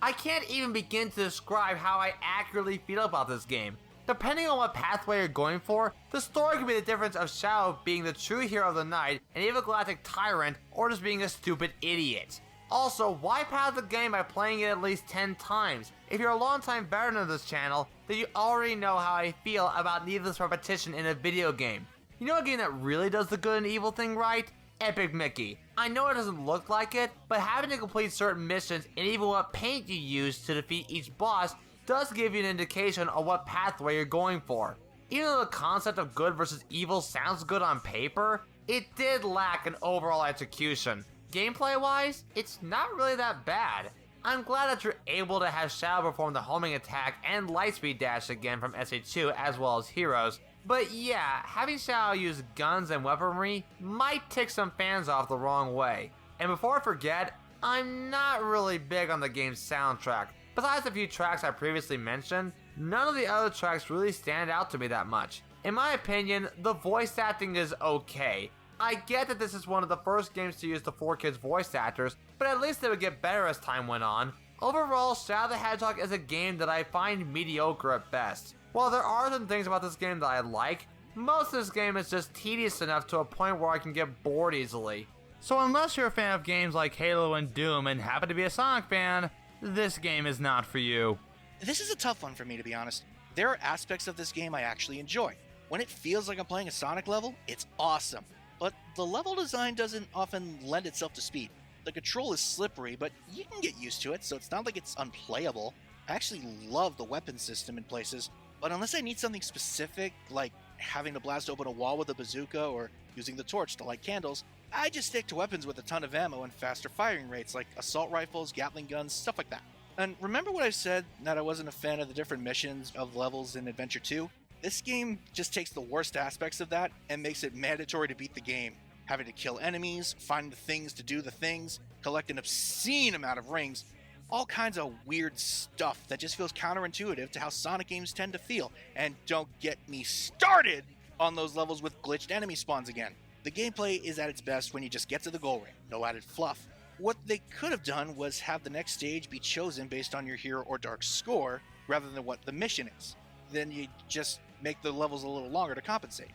I can't even begin to describe how I accurately feel about this game. Depending on what pathway you're going for, the story could be the difference of Shadow being the true hero of the night, an evil galactic tyrant, or just being a stupid idiot. Also, why pad the game by playing it at least 10 times? If you're a longtime veteran of this channel, then you already know how I feel about needless repetition in a video game. You know a game that really does the good and evil thing right? epic Mickey. I know it doesn't look like it, but having to complete certain missions and even what paint you use to defeat each boss does give you an indication of what pathway you're going for. Even though the concept of good versus evil sounds good on paper, it did lack an overall execution. Gameplay-wise, it's not really that bad. I'm glad that you're able to have Shadow perform the homing attack and lightspeed dash again from SA2 as well as heroes, but yeah, having Shadow use guns and weaponry might tick some fans off the wrong way. And before I forget, I'm not really big on the game's soundtrack. Besides a few tracks I previously mentioned, none of the other tracks really stand out to me that much. In my opinion, the voice acting is okay. I get that this is one of the first games to use the 4Kids voice actors, but at least they would get better as time went on. Overall, Shadow the Hedgehog is a game that I find mediocre at best. While there are some things about this game that I like, most of this game is just tedious enough to a point where I can get bored easily. So unless you're a fan of games like Halo and Doom and happen to be a Sonic fan, this game is not for you. This is a tough one for me, to be honest. There are aspects of this game I actually enjoy. When it feels like I'm playing a Sonic level, it's awesome. But the level design doesn't often lend itself to speed. The control is slippery, but you can get used to it, so it's not like it's unplayable. I actually love the weapon system in places, but unless I need something specific, like having to blast open a wall with a bazooka or using the torch to light candles, I just stick to weapons with a ton of ammo and faster firing rates, like assault rifles, Gatling guns, stuff like that. And remember what I said, that I wasn't a fan of the different missions of levels in Adventure 2? This game just takes the worst aspects of that and makes it mandatory to beat the game. Having to kill enemies, find the things to do the things, collect an obscene amount of rings, all kinds of weird stuff that just feels counterintuitive to how Sonic games tend to feel. And don't get me started on those levels with glitched enemy spawns again. The gameplay is at its best when you just get to the goal ring, no added fluff. What they could have done was have the next stage be chosen based on your hero or dark score, rather than what the mission is. Then you just make the levels a little longer to compensate.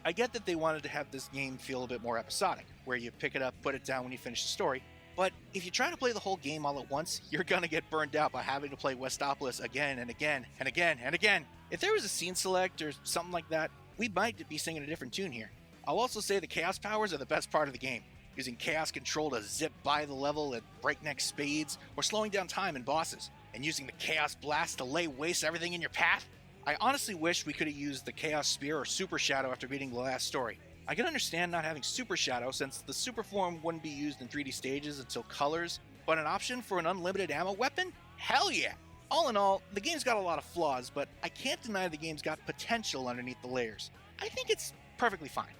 I get that they wanted to have this game feel a bit more episodic, where you pick it up, put it down when you finish the story, but if you try to play the whole game all at once, you're gonna get burned out by having to play Westopolis again and again and again and again. If there was a scene select or something like that, we might be singing a different tune here. I'll also say the Chaos powers are the best part of the game. Using Chaos Control to zip by the level at breakneck speeds, or slowing down time in bosses, and using the Chaos Blast to lay waste to everything in your path. I honestly wish we could have used the Chaos Spear or Super Shadow after beating the last story. I can understand not having Super Shadow since the Super Form wouldn't be used in 3D stages until Colors, but an option for an unlimited ammo weapon? Hell yeah! All in all, the game's got a lot of flaws, but I can't deny the game's got potential underneath the layers. I think it's perfectly fine.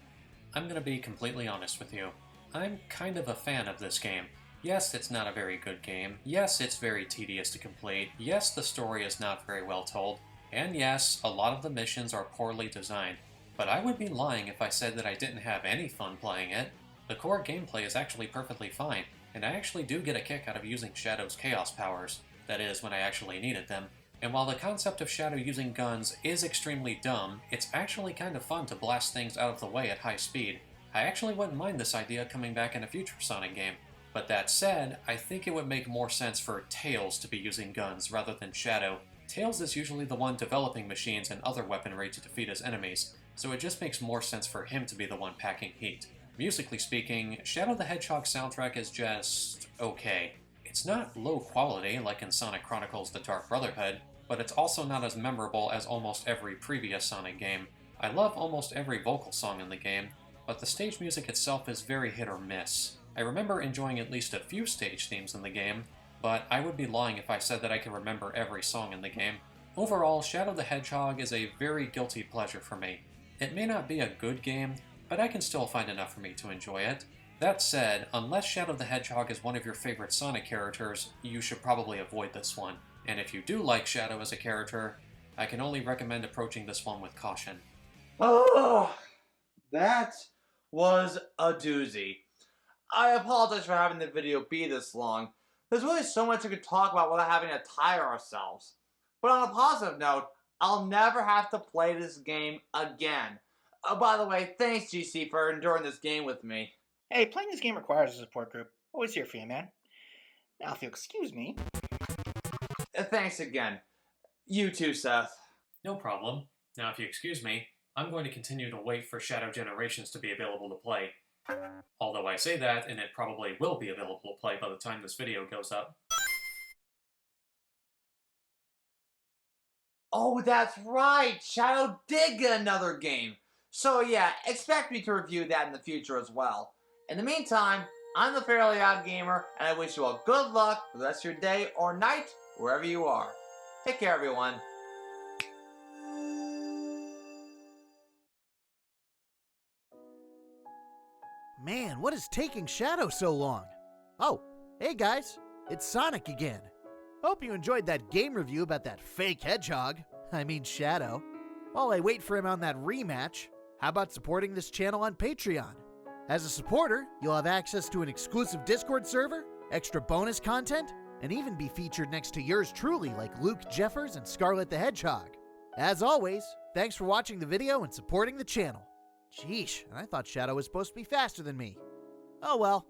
I'm gonna be completely honest with you. I'm kind of a fan of this game. Yes, it's not a very good game. Yes, it's very tedious to complete. Yes, the story is not very well told. And yes, a lot of the missions are poorly designed. But I would be lying if I said that I didn't have any fun playing it. The core gameplay is actually perfectly fine, and I actually do get a kick out of using Shadow's Chaos powers. That is, when I actually needed them. And while the concept of Shadow using guns is extremely dumb, it's actually kind of fun to blast things out of the way at high speed. I actually wouldn't mind this idea coming back in a future Sonic game. But that said, I think it would make more sense for Tails to be using guns rather than Shadow. Tails is usually the one developing machines and other weaponry to defeat his enemies, so it just makes more sense for him to be the one packing heat. Musically speaking, Shadow the Hedgehog soundtrack is just okay. It's not low quality like in Sonic Chronicles The Dark Brotherhood, but it's also not as memorable as almost every previous Sonic game. I love almost every vocal song in the game, but the stage music itself is very hit or miss. I remember enjoying at least a few stage themes in the game, but I would be lying if I said that I can remember every song in the game. Overall, Shadow the Hedgehog is a very guilty pleasure for me. It may not be a good game, but I can still find enough for me to enjoy it. That said, unless Shadow the Hedgehog is one of your favorite Sonic characters, you should probably avoid this one. And if you do like Shadow as a character, I can only recommend approaching this one with caution. Oh, that was a doozy. I apologize for having the video be this long. There's really so much we could talk about without having to tire ourselves. But on a positive note, I'll never have to play this game again. By the way, thanks GC for enduring this game with me. Hey, playing this game requires a support group. Always here for you, man. Now, if you'll excuse me. Thanks again. You too, Seth. No problem. Now, if you excuse me, I'm going to continue to wait for Shadow Generations to be available to play. Although I say that, and it probably will be available to play by the time this video goes up. Oh, that's right! Shadow did get another game! So yeah, expect me to review that in the future as well. In the meantime, I'm the Fairly Odd Gamer, and I wish you all good luck for the rest of your day or night, wherever you are. Take care, everyone. Man, what is taking Shadow so long? Oh, hey guys, it's Sonic again. Hope you enjoyed that game review about that fake hedgehog. I mean Shadow. While I wait for him on that rematch, how about supporting this channel on Patreon? As a supporter, you'll have access to an exclusive Discord server, extra bonus content, and even be featured next to yours truly like Luke Jeffers and Scarlet the Hedgehog. As always, thanks for watching the video and supporting the channel. Sheesh, and I thought Shadow was supposed to be faster than me. Oh well.